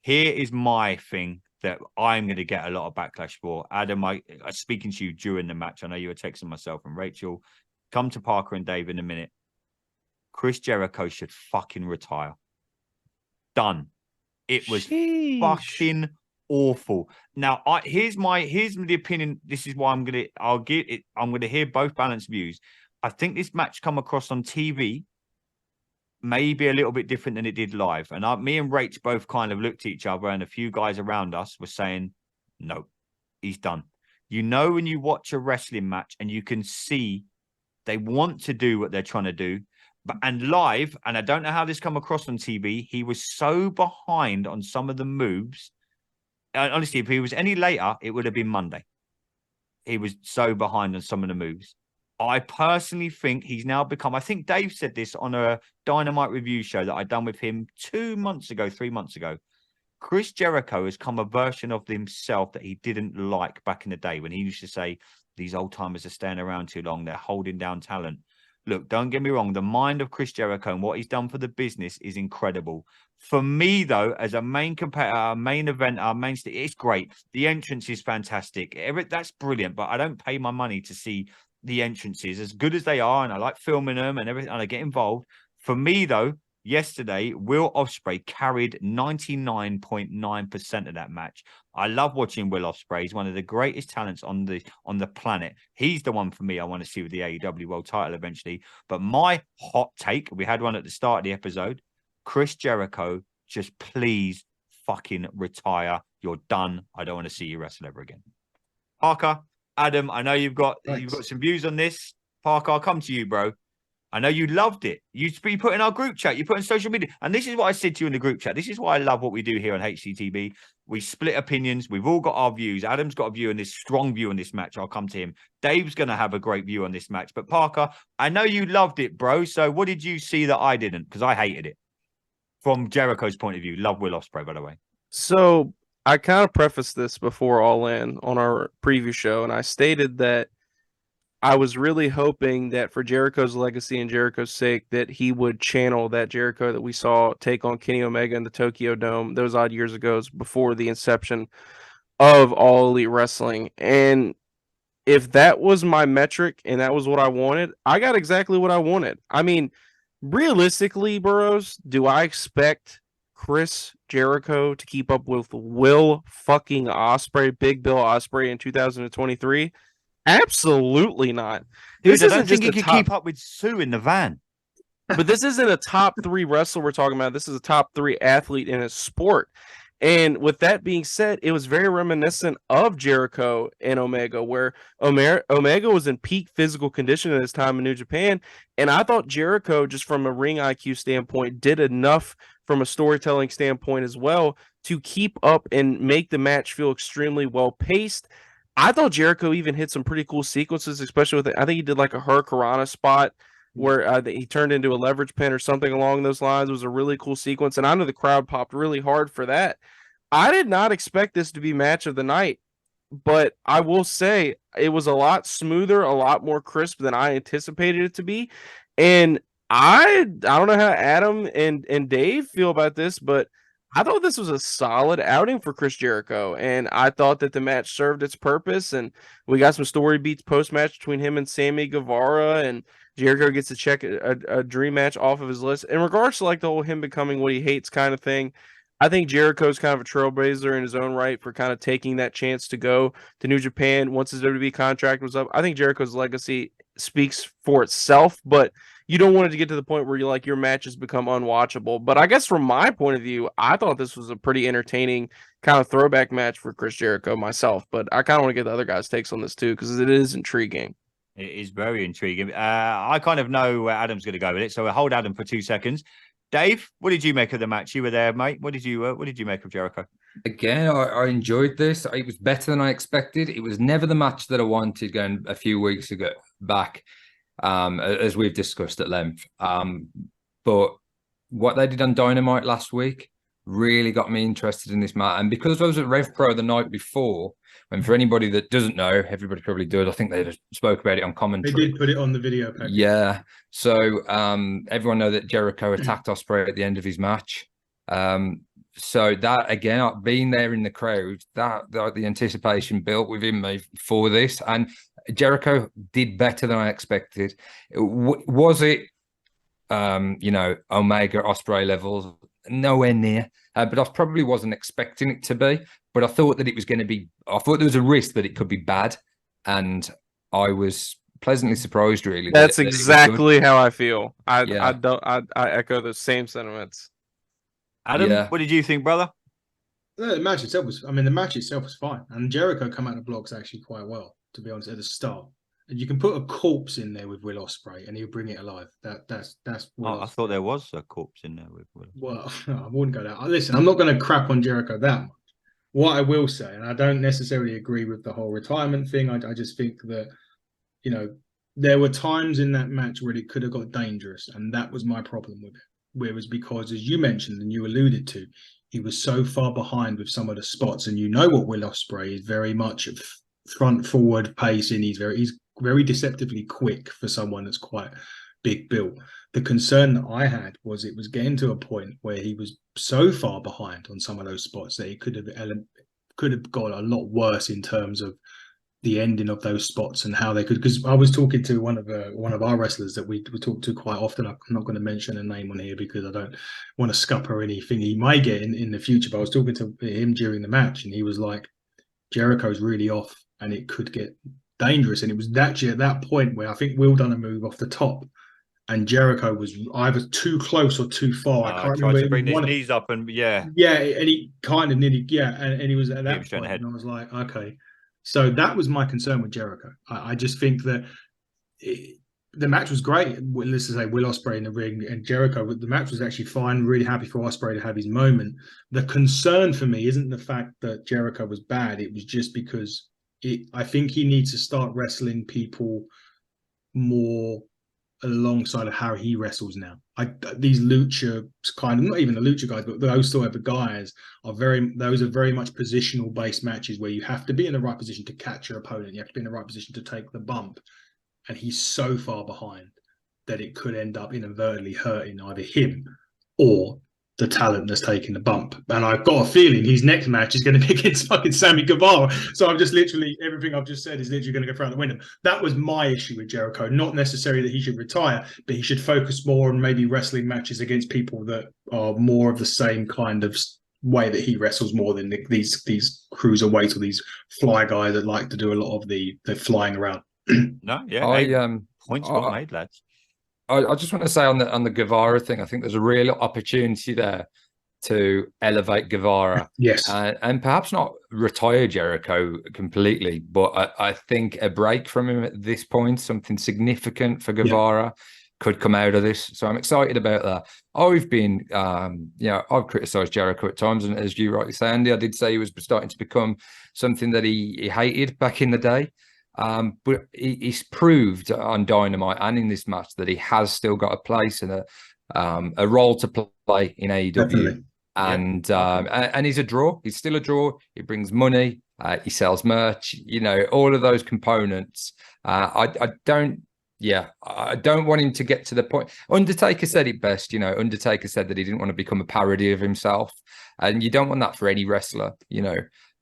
Here is my thing that I'm going to get a lot of backlash for. Adam, I speaking to you during the match. I know you were texting myself and Rachel. Come to Parker and Dave in a minute. Chris Jericho should fucking retire. Done. It was fucking awful. Now, here's the opinion. This is why I'm going to hear both balanced views. I think this match come across on TV maybe a little bit different than it did live. And me and Rach both kind of looked at each other, and a few guys around us were saying, no, he's done. You know, when you watch a wrestling match and you can see they want to do what they're trying to do, And live, and I don't know how this come across on TV, he was so behind on some of the moves. Honestly, if he was any later, it would have been Monday. He was so behind on some of the moves. I personally think he's now become, I think Dave said this on a Dynamite review show that I'd done with him 3 months ago. Chris Jericho has come a version of himself that he didn't like back in the day when he used to say, these old timers are staying around too long. They're holding down talent. Look, don't get me wrong. The mind of Chris Jericho and what he's done for the business is incredible. For me, though, as a main competitor, main event, it's great. The entrance is fantastic. That's brilliant, but I don't pay my money to see the entrances as good as they are. And I like filming them and everything. And I get involved. For me, though, yesterday, Will Ospreay carried 99.9% of that match. I love watching Will Ospreay. He's one of the greatest talents on the planet. He's the one for me I want to see with the AEW World title eventually. But my hot take, we had one at the start of the episode, Chris Jericho, just please fucking retire. You're done. I don't want to see you wrestle ever again. Parker, Adam, I know you've got some views on this. Parker, I'll come to you, bro. I know you loved it. You put in our group chat. You put in social media. And this is what I said to you in the group chat. This is why I love what we do here on HCTV. We split opinions. We've all got our views. Adam's got a view on this, strong view on this match. I'll come to him. Dave's going to have a great view on this match. But Parker, I know you loved it, bro. So what did you see that I didn't? Because I hated it. From Jericho's point of view. Love Will Ospreay, by the way. So I kind of prefaced this before All In on our preview show, and I stated that I was really hoping that for Jericho's legacy and Jericho's sake that he would channel that Jericho that we saw take on Kenny Omega in the Tokyo Dome those odd years ago before the inception of All Elite Wrestling. And if that was my metric and that was what I wanted, I got exactly what I wanted. I mean, realistically, Burrows, do I expect Chris Jericho to keep up with Will fucking Ospreay, Big Bill Ospreay in 2023? Absolutely not. Dude, I don't think he could keep up with Sue in the van. But this isn't a top 3 wrestler we're talking about. This is a top 3 athlete in a sport. And with that being said, it was very reminiscent of Jericho and Omega, where Omega was in peak physical condition at his time in New Japan. And I thought Jericho, just from a ring IQ standpoint, did enough from a storytelling standpoint as well to keep up and make the match feel extremely well paced. I thought Jericho even hit some pretty cool sequences, especially with I think he did like a Hurricanrana spot where he turned into a leverage pin or something along those lines. It was a really cool sequence, and I know the crowd popped really hard for that. I did not expect this to be match of the night, but I will say it was a lot smoother, a lot more crisp than I anticipated it to be. And I don't know how Adam and Dave feel about this, but I thought this was a solid outing for Chris Jericho, and I thought that the match served its purpose, and we got some story beats post-match between him and Sammy Guevara, and Jericho gets to check a dream match off of his list. In regards to like the whole him becoming what he hates kind of thing, I think Jericho's kind of a trailblazer in his own right for kind of taking that chance to go to New Japan once his WWE contract was up. I think Jericho's legacy speaks for itself, but you don't want it to get to the point where your matches become unwatchable. But I guess from my point of view, I thought this was a pretty entertaining kind of throwback match for Chris Jericho myself. But I kind of want to get the other guys' takes on this too, because it is intriguing. It is very intriguing. I kind of know where Adam's going to go with it, so we'll hold Adam for 2 seconds. Dave, what did you make of the match? You were there, mate. What did you make of Jericho? Again, I enjoyed this. It was better than I expected. It was never the match that I wanted going a few weeks ago back. As we've discussed at length. But what they did on Dynamite last week really got me interested in this match. And because I was at Rev Pro the night before, and for anybody that doesn't know, everybody probably does, I think they just spoke about it on commentary. They did put it on the video package. Yeah. So everyone know that Jericho attacked Ospreay at the end of his match. So that, again, being there in the crowd, that the anticipation built within me for this. And Jericho did better than I expected. Was it, Omega Ospreay levels? Nowhere near. But I probably wasn't expecting it to be. But I thought that it was going to be. I thought there was a risk that it could be bad, and I was pleasantly surprised. Really, that's exactly how I feel. I echo those same sentiments. Adam, what did you think, brother? The match itself was fine, and Jericho come out of the blocks actually quite well, to be honest, at the start. And you can put a corpse in there with Will Ospreay, and he'll bring it alive. That's Will I thought there was a corpse in there with Will. Well, I wouldn't go that. Listen, I'm not going to crap on Jericho that much. What I will say, and I don't necessarily agree with the whole retirement thing. I just think that, you know, there were times in that match where it could have got dangerous, and that was my problem with it. Where it was because, as you mentioned and you alluded to, he was so far behind with some of the spots, and you know what Will Ospreay is very much front forward pacing. He's very deceptively quick for someone that's quite big built. The concern that I had was it was getting to a point where he was so far behind on some of those spots that it could have got a lot worse in terms of the ending of those spots and how they could. Because I was talking to one of our wrestlers that we talk to quite often. I'm not going to mention a name on here because I don't want to scupper anything he might get in the future. But I was talking to him during the match, and he was like, Jericho's really off, and it could get dangerous. And it was actually at that point where I think Will done a move off the top, and Jericho was either too close or too far. I can't remember. To bring his knees up and and he kind of nearly and he was at that point, and I was like, okay. So that was my concern with Jericho. I just think that the match was great. Let's just say Will Ospreay in the ring and Jericho. The match was actually fine. Really happy for Ospreay to have his moment. The concern for me isn't the fact that Jericho was bad. It was just because I think he needs to start wrestling people more alongside of how he wrestles now. These lucha kind of, not even the lucha guys, but those sort of guys are very much positional based matches where you have to be in the right position to catch your opponent. You have to be in the right position to take the bump. And he's so far behind that it could end up inadvertently hurting either him or the talent that's taking the bump. And I've got a feeling his next match is going to be against fucking Sammy Guevara. So I'm just literally, everything I've just said is literally going to go through out the window. That was my issue with Jericho. Not necessarily that he should retire, but he should focus more on maybe wrestling matches against people that are more of the same kind of way that he wrestles more than these cruiserweights or these fly guys that like to do a lot of the flying around. Points well made, lads. I just want to say on the Guevara thing, I think there's a real opportunity there to elevate Guevara. Yes. And perhaps not retire Jericho completely, but I think a break from him at this point, something significant for Guevara could come out of this. So I'm excited about that. I've been, I've criticised Jericho at times, and as you rightly say, Andy, I did say he was starting to become something that he hated back in the day. But he's proved on Dynamite and in this match that he has still got a place and a role to play in AEW. Definitely. And he's a draw. He's still a draw. He brings money. He sells merch. You know, all of those components. I don't want him to get to the point. Undertaker said it best. You know, Undertaker said that he didn't want to become a parody of himself, and you don't want that for any wrestler. You know.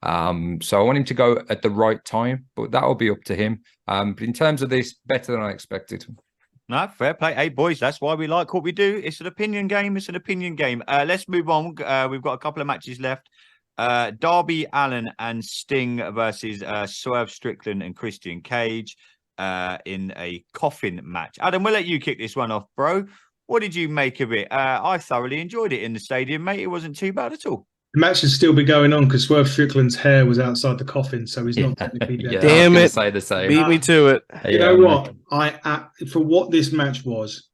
So I want him to go at the right time, but that'll be up to him. But in terms of this, better than I expected. No, fair play. Hey, boys, that's why we like what we do. It's an opinion game. Let's move on. We've got a couple of matches left. Darby Allin and Sting versus Swerve Strickland and Christian Cage in a coffin match. Adam, we'll let you kick this one off, bro. What did you make of it? I thoroughly enjoyed it in the stadium, mate. It wasn't too bad at all. The match should still be going on because Swerve Strickland's hair was outside the coffin, so he's not technically dead. Damn it! Say the same. Beat me to it. You know what? For what this match was,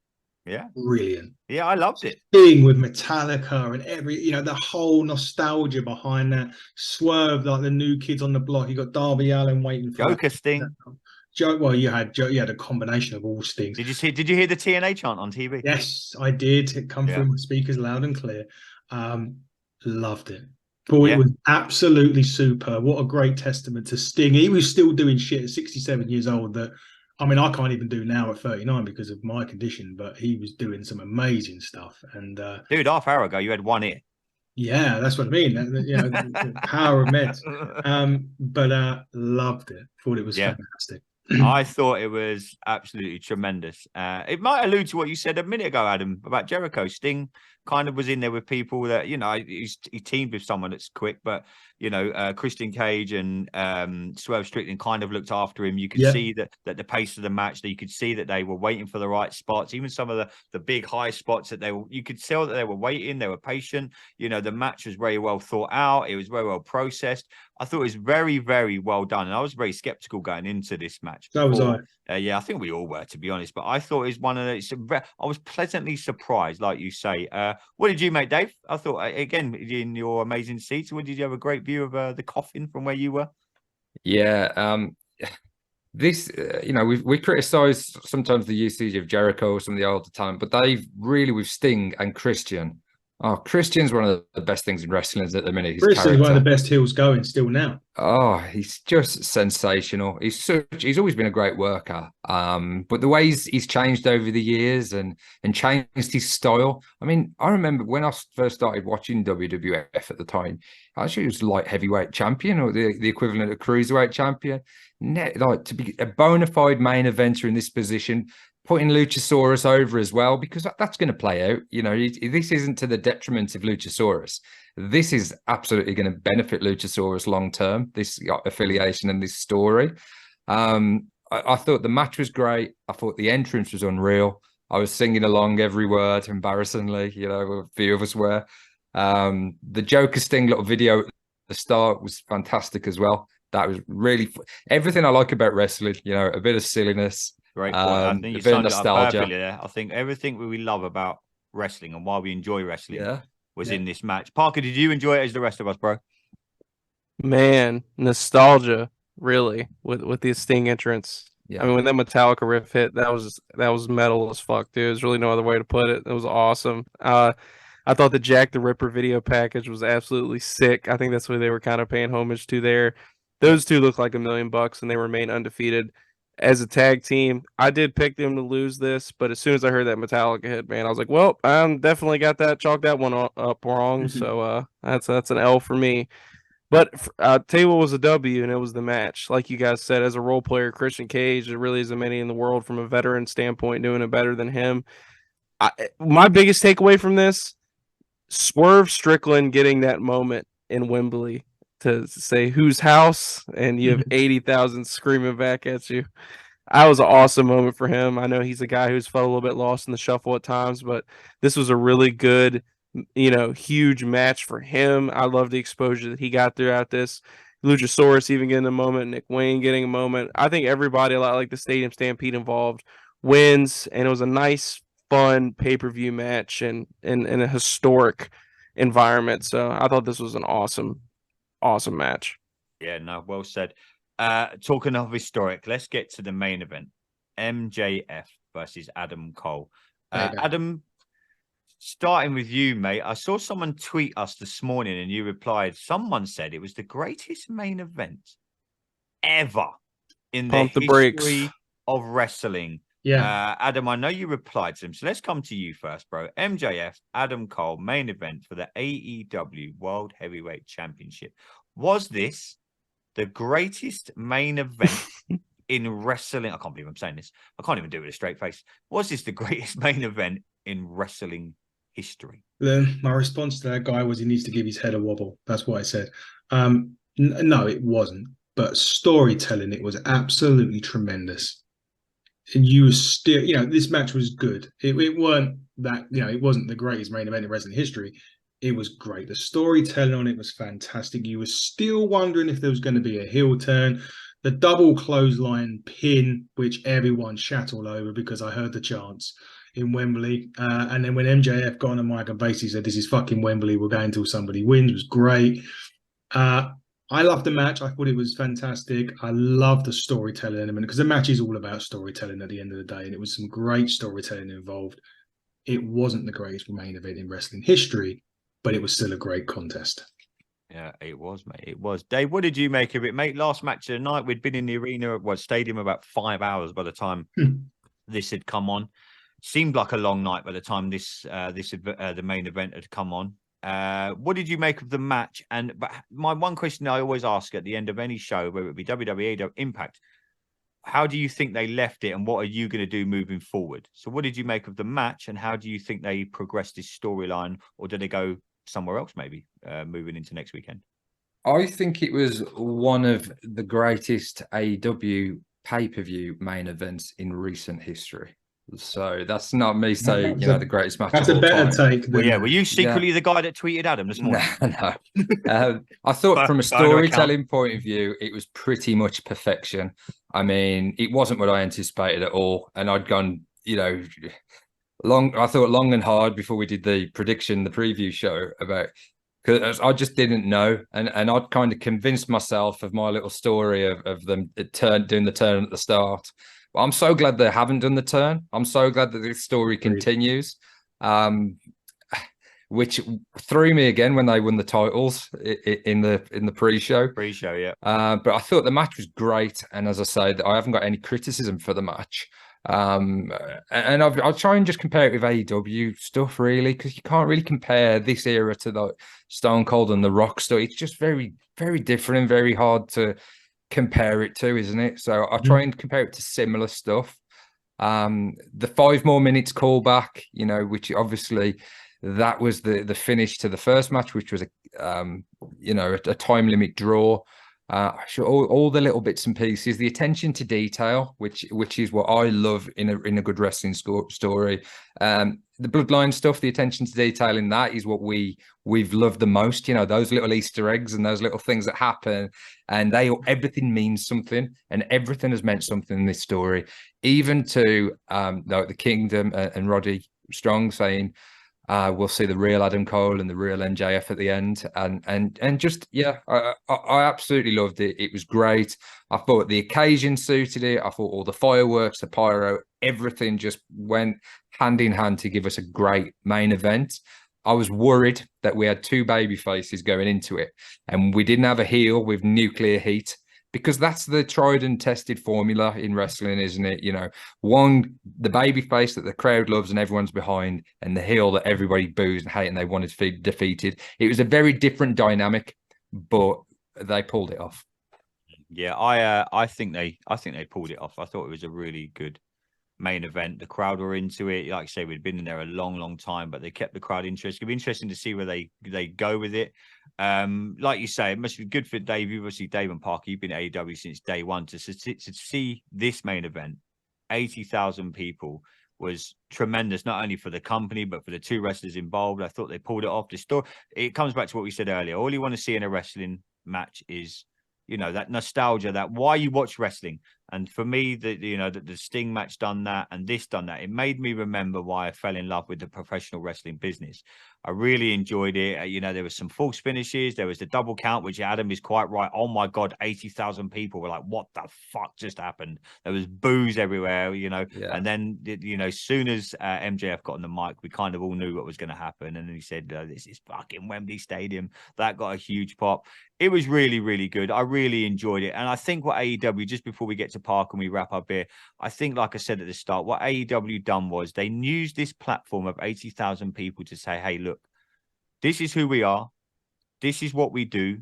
brilliant. Yeah, I loved it. Being with Metallica and the whole nostalgia behind that. Swerve, like the new kids on the block. You got Darby Allin waiting for Joker Sting. Well, you had a combination of all Stings. Did you hear the TNA chant on TV? Yes, I did. It come through my speakers loud and clear. Loved it. Boy, it was absolutely super. What a great testament to Sting. He was still doing shit at 67 years old that, I mean, I can't even do now at 39 because of my condition, but he was doing some amazing stuff. And dude, half hour ago, you had one ear. Yeah, that's what I mean. The power of meds. But loved it. Thought it was fantastic. I thought it was absolutely tremendous. It might allude to what you said a minute ago, Adam, about Jericho. Sting kind of was in there with people that, you know, he teamed with someone that's quick, but, you know, Christian Cage and Swerve Strickland kind of looked after him. You could see that the pace of the match, that you could see that they were waiting for the right spots, even some of the big high spots that you could tell that they were waiting, they were patient. You know, the match was very well thought out. It was very well processed. I thought it was very, very well done. And I was very skeptical going into this match. That was I. Yeah, I think we all were, to be honest. But I thought it was one of those. I was pleasantly surprised, like you say. What did you make, Dave? I thought, again, in your amazing seats, did you have a great view of the Coffin from where you were? Yeah. This, you know, we criticize sometimes the usage of Jericho or some of the older time, but they've really, with Sting and Christian. Oh, Christian's one of the best things in wrestling at the minute. Christian's one of the best heels going still now. Oh, he's just sensational. He's always been a great worker. But the way he's changed over the years and changed his style. I mean, I remember when I first started watching WWF at the time, actually he was light heavyweight champion or the equivalent of cruiserweight champion. Like to be a bona fide main eventer in this position, putting Luchasaurus over as well, because that's going to play out. You know, this isn't to the detriment of Luchasaurus. This is absolutely going to benefit Luchasaurus long term, this affiliation and this story. I thought the match was great. I thought the entrance was unreal. I was singing along every word, embarrassingly, you know, a few of us were. The Joker Sting little video at the start was fantastic as well. That was really everything I like about wrestling, you know, a bit of silliness. Great point. I think you a bit of summed it up perfectly nostalgia. there. I think everything we love about wrestling and why we enjoy wrestling was Yeah. in this match. Parker, did you enjoy it as the rest of us, bro? Man, nostalgia, really, with the Sting entrance. Yeah. I mean, when that Metallica riff hit, that was metal as fuck, dude. There's really no other way to put it. It was awesome. I thought the Jack the Ripper video package was absolutely sick. I think that's what they were kind of paying homage to there. Those two look like $1 million, and they remain undefeated as a tag team. I did pick them to lose this, but as soon as I heard that Metallica hit, man, I was like, well, I'm definitely got that, chalked that one up wrong. So that's an L for me. But I'll tell you what was a W, and it was the match. Like you guys said, as a role player, Christian Cage, there really isn't many in the world from a veteran standpoint doing it better than him. My biggest takeaway from this, Swerve Strickland getting that moment in Wembley to say whose house, and you have 80,000 screaming back at you. That was an awesome moment for him. I know he's a guy who's felt a little bit lost in the shuffle at times, but this was a really good, you know, huge match for him. I love the exposure that he got throughout this. Luchasaurus even getting a moment, Nick Wayne getting a moment. I think everybody, a lot like the Stadium Stampede involved, wins, and it was a nice, fun pay-per-view match and in a historic environment. So I thought this was an awesome match. Yeah, no, well said. Talking of historic, let's get to the main event. MJF versus Adam Cole. Adam, starting with you, mate. I saw someone tweet us this morning and you replied, someone said it was the greatest main event ever in the history of wrestling. Yeah. Adam, I know you replied to him, so let's come to you first, bro. MJF, Adam Cole, main event for the AEW World Heavyweight Championship. Was this the greatest main event in wrestling? I can't believe I'm saying this. I can't even do it with a straight face. Was this the greatest main event in wrestling history? My response to that guy was he needs to give his head a wobble. That's what I said. No, it wasn't. But storytelling, it was absolutely tremendous. And you were still, you know, this match was good. It weren't that, you know, it wasn't the greatest main event in wrestling history. It was great. The storytelling on it was fantastic. You were still wondering if there was going to be a heel turn. The double clothesline pin, which everyone shat all over because I heard the chants in Wembley. And then when MJF got on the mic and basically said, this is fucking Wembley, we're going until somebody wins, was great. I loved the match. I thought it was fantastic. I love the storytelling element because the match is all about storytelling at the end of the day. And it was some great storytelling involved. It wasn't the greatest main event in wrestling history, but it was still a great contest. Yeah, it was, mate. It was. Dave, what did you make of it, mate? Last match of the night, we'd been in the arena at stadium about 5 hours by the time this had come on. Seemed like a long night by the time the main event had come on. What did you make of the match? But my one question I always ask at the end of any show, whether it be WWE or Impact, how do you think they left it, and what are you going to do moving forward? So what did you make of the match, and how do you think they progressed this storyline, or did they go somewhere else maybe moving into next weekend? I think it was one of the greatest AEW pay-per-view main events in recent history. So that's not me saying, the greatest match. That's of a all better time. take. Well, Than, were you secretly the guy that tweeted Adam this morning? No. I thought from a storytelling point of view, it was pretty much perfection. I mean, it wasn't what I anticipated at all. And I'd gone, I thought long and hard before we did the preview show about, because I just didn't know. And I'd kind of convinced myself of my little story of them doing the turn at the start. But I'm so glad they haven't done the turn. I'm so glad that this story continues. Which threw me again when they won the titles in the pre-show. Pre-show, yeah. But I thought the match was great, and as I said, I haven't got any criticism for the match. And I'll try and just compare it with AEW stuff, really, because you can't really compare this era to the Stone Cold and the Rock stuff. It's just very, very different and very hard to compare it to, isn't it? So I'll try and compare it to similar stuff. The 5 more minutes callback, which obviously that was the finish to the first match, which was a time limit draw. All the little bits and pieces, the attention to detail, which is what I love in a good wrestling story. The bloodline stuff, the attention to detail in that is what we've loved the most. Those little Easter eggs and those little things that happen, and everything means something, and everything has meant something in this story. Even to the Kingdom and Roddy Strong saying, we'll see the real Adam Cole and the real MJF at the end, and just I absolutely loved it. It was great. I thought the occasion suited it. I thought all the fireworks, the pyro, everything just went hand in hand to give us a great main event. I was worried that we had 2 baby faces going into it, and we didn't have a heel with nuclear heat. Because that's the tried and tested formula in wrestling, isn't it? One, the baby face that the crowd loves and everyone's behind, and the heel that everybody boos and hate and they wanted to be defeated. It was a very different dynamic, but they pulled it off. Yeah, I think they pulled it off. I thought it was a really good main event. The crowd were into it. Like I say, we'd been in there a long time, but they kept the crowd interested. It'll be interesting to see where they go with it. Like you say, it must be good for Dave. Obviously, Dave and Parker, you've been at AEW since day one. To see this main event, 80,000 people, was tremendous, not only for the company, but for the 2 wrestlers involved. I thought they pulled it off. The story, it comes back to what we said earlier. All you want to see in a wrestling match is, that nostalgia, that why you watch wrestling. And for me, the Sting match done that, and this done that. It made me remember why I fell in love with the professional wrestling business. I really enjoyed it. There was some false finishes. There was the double count, which Adam is quite right. Oh my God, 80,000 people were like, what the fuck just happened? There was booze everywhere, Yeah. And then, as soon as MJF got on the mic, we kind of all knew what was going to happen. And then he said, this is fucking Wembley Stadium. That got a huge pop. It was really, really good. I really enjoyed it. And I think what AEW, just before we get to Park and we wrap up here, I think, like I said at the start, what AEW done was they used this platform of 80,000 people to say, hey, look, this is who we are. This is what we do.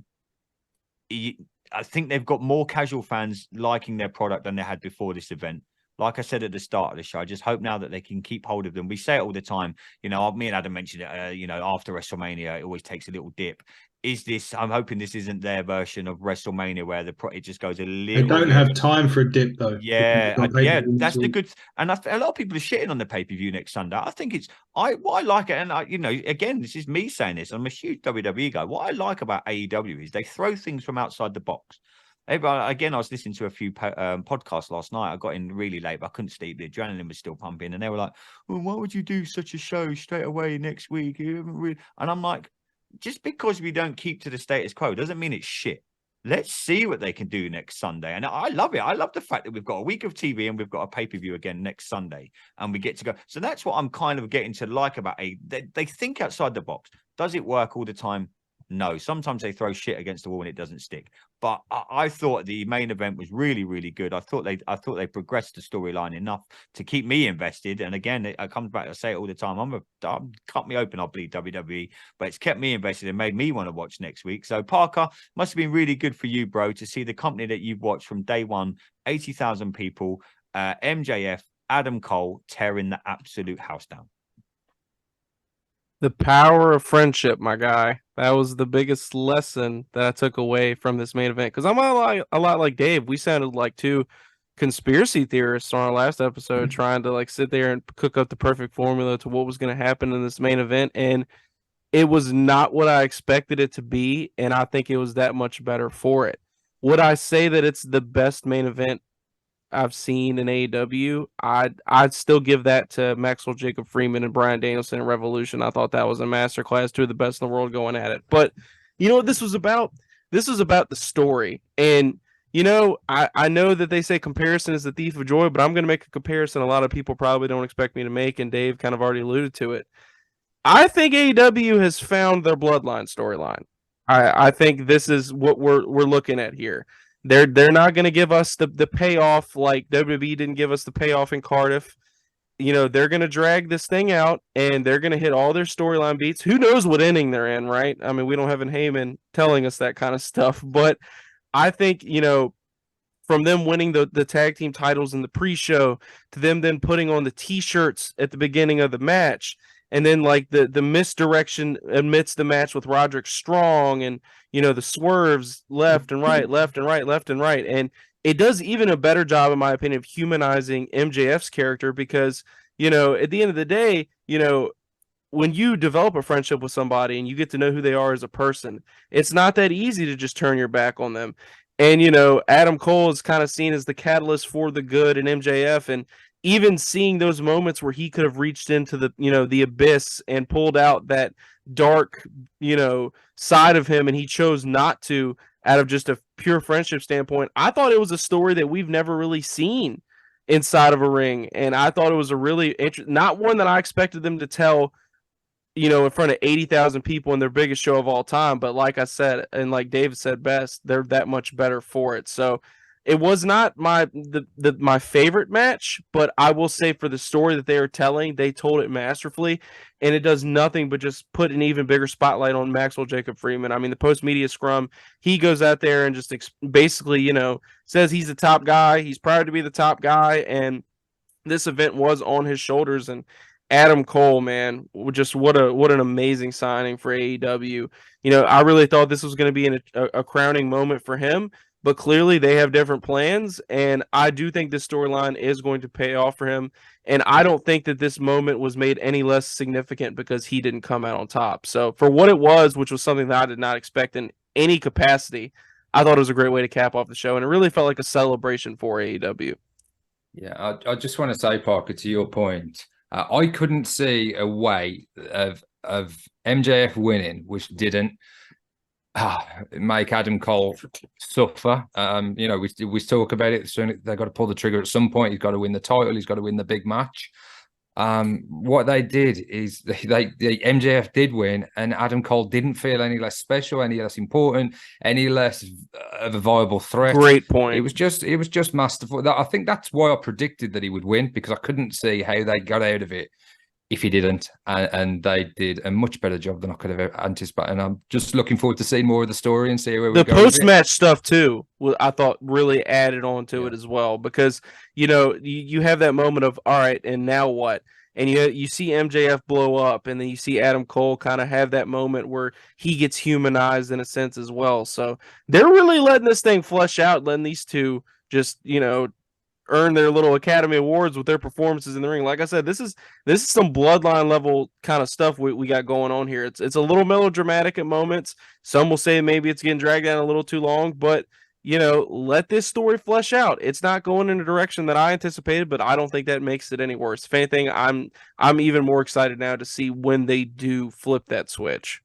I think they've got more casual fans liking their product than they had before this event. Like I said at the start of the show, I just hope now that they can keep hold of them. We say it all the time. Me and Adam mentioned it, after WrestleMania, it always takes a little dip. I'm hoping this isn't their version of WrestleMania where it just goes a little. They don't have time for a dip, though. Yeah, that's the good. And a lot of people are shitting on the pay-per-view next Sunday. I think what I like it, and again, this is me saying this. I'm a huge WWE guy. What I like about AEW is they throw things from outside the box. Again, I was listening to a few podcasts last night. I got in really late, but I couldn't sleep. The adrenaline was still pumping, and they were like, "Well, why would you do such a show straight away next week?" And I'm like, just because we don't keep to the status quo doesn't mean it's shit. Let's see what they can do next Sunday. And I love it. I love the fact that we've got a week of TV and we've got a pay-per-view again next Sunday, and we get to go. So that's what I'm kind of getting to like about they think outside the box. Does it work all the time? No. Sometimes they throw shit against the wall and it doesn't stick. But I thought the main event was really, really good. I thought they progressed the storyline enough to keep me invested. And again, it comes back. I say it all the time. Cut me open, I'll bleed WWE. But it's kept me invested and made me want to watch next week. So Parker, must have been really good for you, bro, to see the company that you've watched from day one, 80,000 people, MJF, Adam Cole tearing the absolute house down. The power of friendship, my guy. That was the biggest lesson that I took away from this main event. Because I'm a lot like Dave. We sounded like two conspiracy theorists on our last episode, trying to like sit there and cook up the perfect formula to what was going to happen in this main event. And it was not what I expected it to be. And I think it was that much better for it. Would I say that it's the best main event I've seen in AEW? I'd still give that to Maxwell Jacob Freeman and Bryan Danielson in Revolution. I thought that was a masterclass, two of the best in the world going at it. But you know what this was about? This was about the story. And you know, I know that they say comparison is the thief of joy, but I'm going to make a comparison a lot of people probably don't expect me to make, and Dave kind of already alluded to it. I think AEW has found their bloodline storyline. I think this is what we're looking at here. They're not going to give us the payoff like WWE didn't give us the payoff in Cardiff. You know, they're going to drag this thing out, and they're going to hit all their storyline beats. Who knows what inning they're in, right? I mean, we don't have an Heyman telling us that kind of stuff, but I think, you know, from them winning the tag team titles in the pre-show to them then putting on the T-shirts at the beginning of the match, and then like the misdirection amidst the match with Roderick Strong, and you know the swerves left and right, left and right, left and right, and it does even a better job, in my opinion, of humanizing MJF's character, because you know at the end of the day, you know, when you develop a friendship with somebody and you get to know who they are as a person, it's not that easy to just turn your back on them. And you know, Adam Cole is kind of seen as the catalyst for the good in MJF, and even seeing those moments where he could have reached into the, you know, the abyss and pulled out that dark, you know, side of him, and he chose not to out of just a pure friendship standpoint. I thought it was a story that we've never really seen inside of a ring, and I thought it was a really not one that I expected them to tell, you know, in front of 80,000 people in their biggest show of all time. But like I said, and like David said best, they're that much better for it. So it was not my favorite match, but I will say for the story that they were telling, they told it masterfully, and it does nothing but just put an even bigger spotlight on Maxwell Jacob Freeman. I mean, the post-media scrum, he goes out there and just basically, you know, says he's the top guy. He's proud to be the top guy, and this event was on his shoulders. And Adam Cole, man, just what an amazing signing for AEW. You know, I really thought this was going to be a crowning moment for him, but clearly they have different plans, and I do think this storyline is going to pay off for him, and I don't think that this moment was made any less significant because he didn't come out on top. So for what it was, which was something that I did not expect in any capacity, I thought it was a great way to cap off the show, and it really felt like a celebration for AEW. Yeah, I just want to say, Parker, to your point, I couldn't see a way of MJF winning, which didn't make Adam Cole suffer. You know, we talk about it. Soon they've got to pull the trigger at some point. He's got to win the title. He's got to win the big match. What they did is the MJF did win, and Adam Cole didn't feel any less special, any less important, any less of a viable threat. Great point. It was just masterful. I think that's why I predicted that he would win, because I couldn't see how they got out of it if he didn't, and they did a much better job than I could have anticipated. And I'm just looking forward to seeing more of the story and see where we go. The post-match stuff too, I thought really added on to it as well, because you know you have that moment of all right, and now what? And you see MJF blow up, and then you see Adam Cole kind of have that moment where he gets humanized in a sense as well. So they're really letting this thing flesh out, letting these two just, you know, earn their little Academy Awards with their performances in the ring. Like I said, this is some bloodline level kind of stuff we got going on here. It's a little melodramatic at moments. Some will say maybe it's getting dragged out a little too long, but you know, let this story flesh out. It's not going in a direction that I anticipated, but I don't think that makes it any worse. If anything, I'm even more excited now to see when they do flip that switch.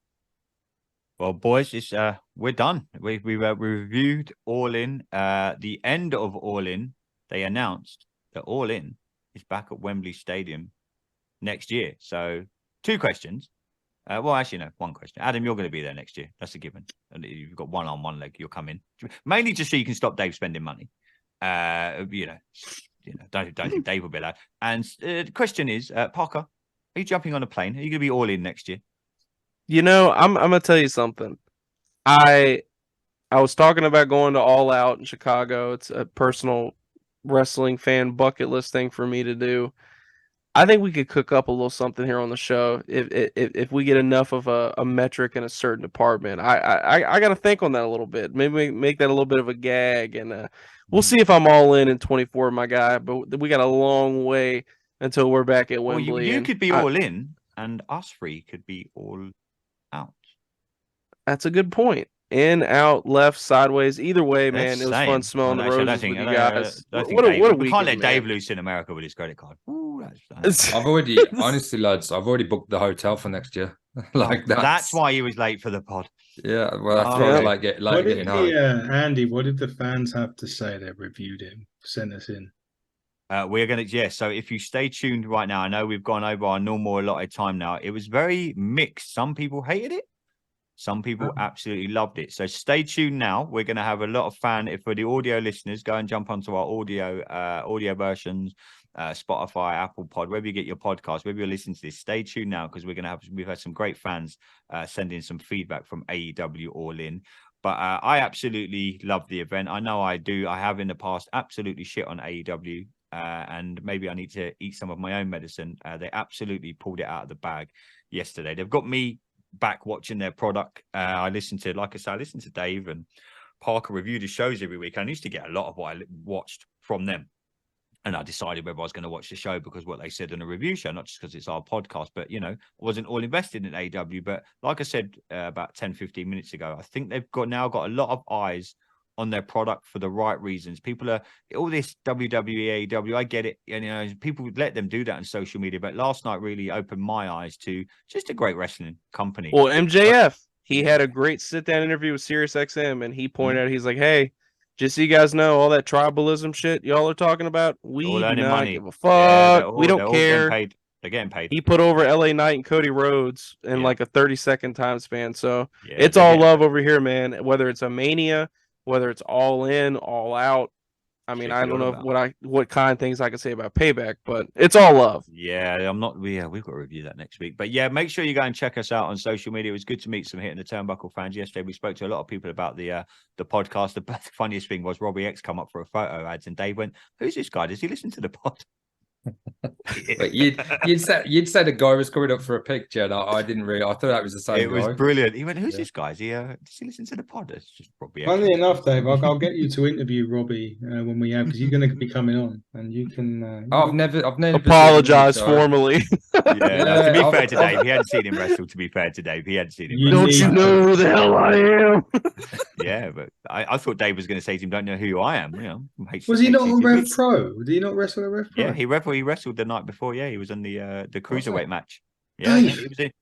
Well, boys, it's we're done. We reviewed All In. The end of All In. They announced that All In is back at Wembley Stadium next year. So 2 questions. Well, actually, no. One question, Adam. You're going to be there next year. That's a given. And you've got one arm, one leg. You'll come in mainly just so you can stop Dave spending money. Don't think Dave will be allowed. And the question is, Parker, are you jumping on a plane? Are you going to be all in next year? I'm gonna tell you something. I was talking about going to All Out in Chicago. It's a personal wrestling fan bucket list thing for me to do. I think we could cook up a little something here on the show if we get enough of a metric in a certain department. I got to think on that a little bit. Maybe make that a little bit of a gag, and we'll see if I'm all in 24, my guy. But we got a long way until we're back at Wembley. Well, you could be all in, and us three could be all out. That's a good point. In, out, left, sideways. Either way, man, it was fun smelling the roses with you guys. We can't let Dave loose in America with his credit card. Ooh, honestly, lads, I've already booked the hotel for next year. That's why he was late for the pod. Yeah, well, I thought getting home. Andy, what did the fans have to say that reviewed him? Sent us in. We're going to, so if you stay tuned right now, I know we've gone over our normal allotted time now. It was very mixed. Some people hated it. Some people absolutely loved it. So stay tuned now. We're going to have a lot of for the audio listeners, go and jump onto our audio versions, Spotify, Apple Pod, wherever you get your podcast, wherever you're listening to this. Stay tuned now because we've had some great fans sending some feedback from AEW All In. But I absolutely love the event. I know I do. I have in the past absolutely shit on AEW. And maybe I need to eat some of my own medicine. They absolutely pulled it out of the bag yesterday. They've got me back watching their product. I listen to Dave and Parker review the shows every week. I used to get a lot of what I watched from them. And I decided whether I was going to watch the show because what they said in a review show, not just because it's our podcast, but, I wasn't all invested in AEW. But like I said about 10, 15 minutes ago, I think they've now got a lot of eyes on their product for the right reasons. People are all this WWE, AEW. I get it. People let them do that on social media. But last night really opened my eyes to just a great wrestling company. Well, MJF, he had a great sit-down interview with SiriusXM, and he pointed out, he's like, "Hey, just so you guys know, all that tribalism shit y'all are talking about, we do not give a fuck. We don't care. They're getting paid. He put over LA Knight and Cody Rhodes in like a 30-second time span. So it's all love over here, man. Whether it's a Mania, whether it's All In, All Out. I mean, I don't know what kind of things I can say about Payback, but it's all love. Yeah, we've got to review that next week. But yeah, make sure you go and check us out on social media. It was good to meet some Hitting the Turnbuckle fans yesterday. We spoke to a lot of people about the podcast. The funniest thing was Robbie X come up for a photo ads, and Dave went, "Who's this guy? Does he listen to the pod?" But you'd say the guy was coming up for a picture, and I didn't really. I thought that was the same. It was brilliant. He went, "Who's this guy? Does he listen to the pod?" It's just Robbie. Funnily enough, Dave, I'll get you to interview Robbie when we have, because you're going to be coming on, and you can. I've never apologize formally. To be fair to Dave, he hadn't seen him wrestle. To be fair to Dave, he hadn't seen him. Don't you know who the hell I am? Yeah, but I thought Dave was going to say to him, "Don't know who I am." Was he not on Rev Pro? Did he not wrestle at Rev Pro? Yeah, he wrestled the night before. Yeah, he was in the cruiserweight match. Yeah,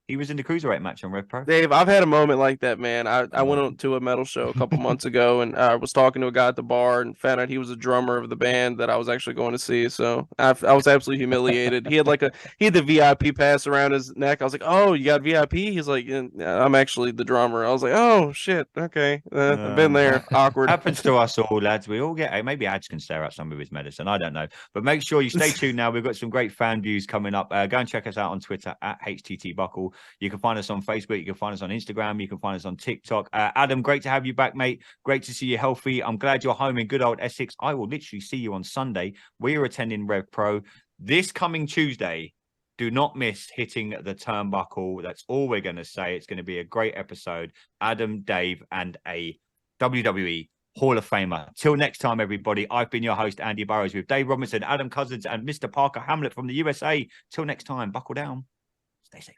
he was in the cruiserweight match on Rev Pro. Dave, I've had a moment like that, man. I went on to a metal show a couple months ago, and I was talking to a guy at the bar and found out he was a drummer of the band that I was actually going to see. So I was absolutely humiliated. He had the VIP pass around his neck. I was like, "Oh, you got VIP?" He's like, "I'm actually the drummer." I was like, "Oh shit, okay, I've been there." Awkward. Happens to us all, lads. We all get. Maybe Adge can stare at some of his medicine. I don't know, but make sure you stay tuned. Now we've got some great fan views coming up. Go and check us out on Twitter at HTT Buckle. You can find us on Facebook. You can find us on Instagram. You can find us on TikTok. Adam, great to have you back, mate. Great to see you healthy. I'm glad you're home in good old Essex. I will literally see you on Sunday. We are attending Rev Pro this coming Tuesday. Do not miss Hitting the Turnbuckle. That's all we're going to say. It's going to be a great episode. Adam, Dave, and a WWE Hall of Famer. Till next time, everybody. I've been your host, Andy Burrows, with Dave Robinson, Adam Cousins, and Mr. Parker Hamlet from the USA. Till next time, buckle down. Stay safe.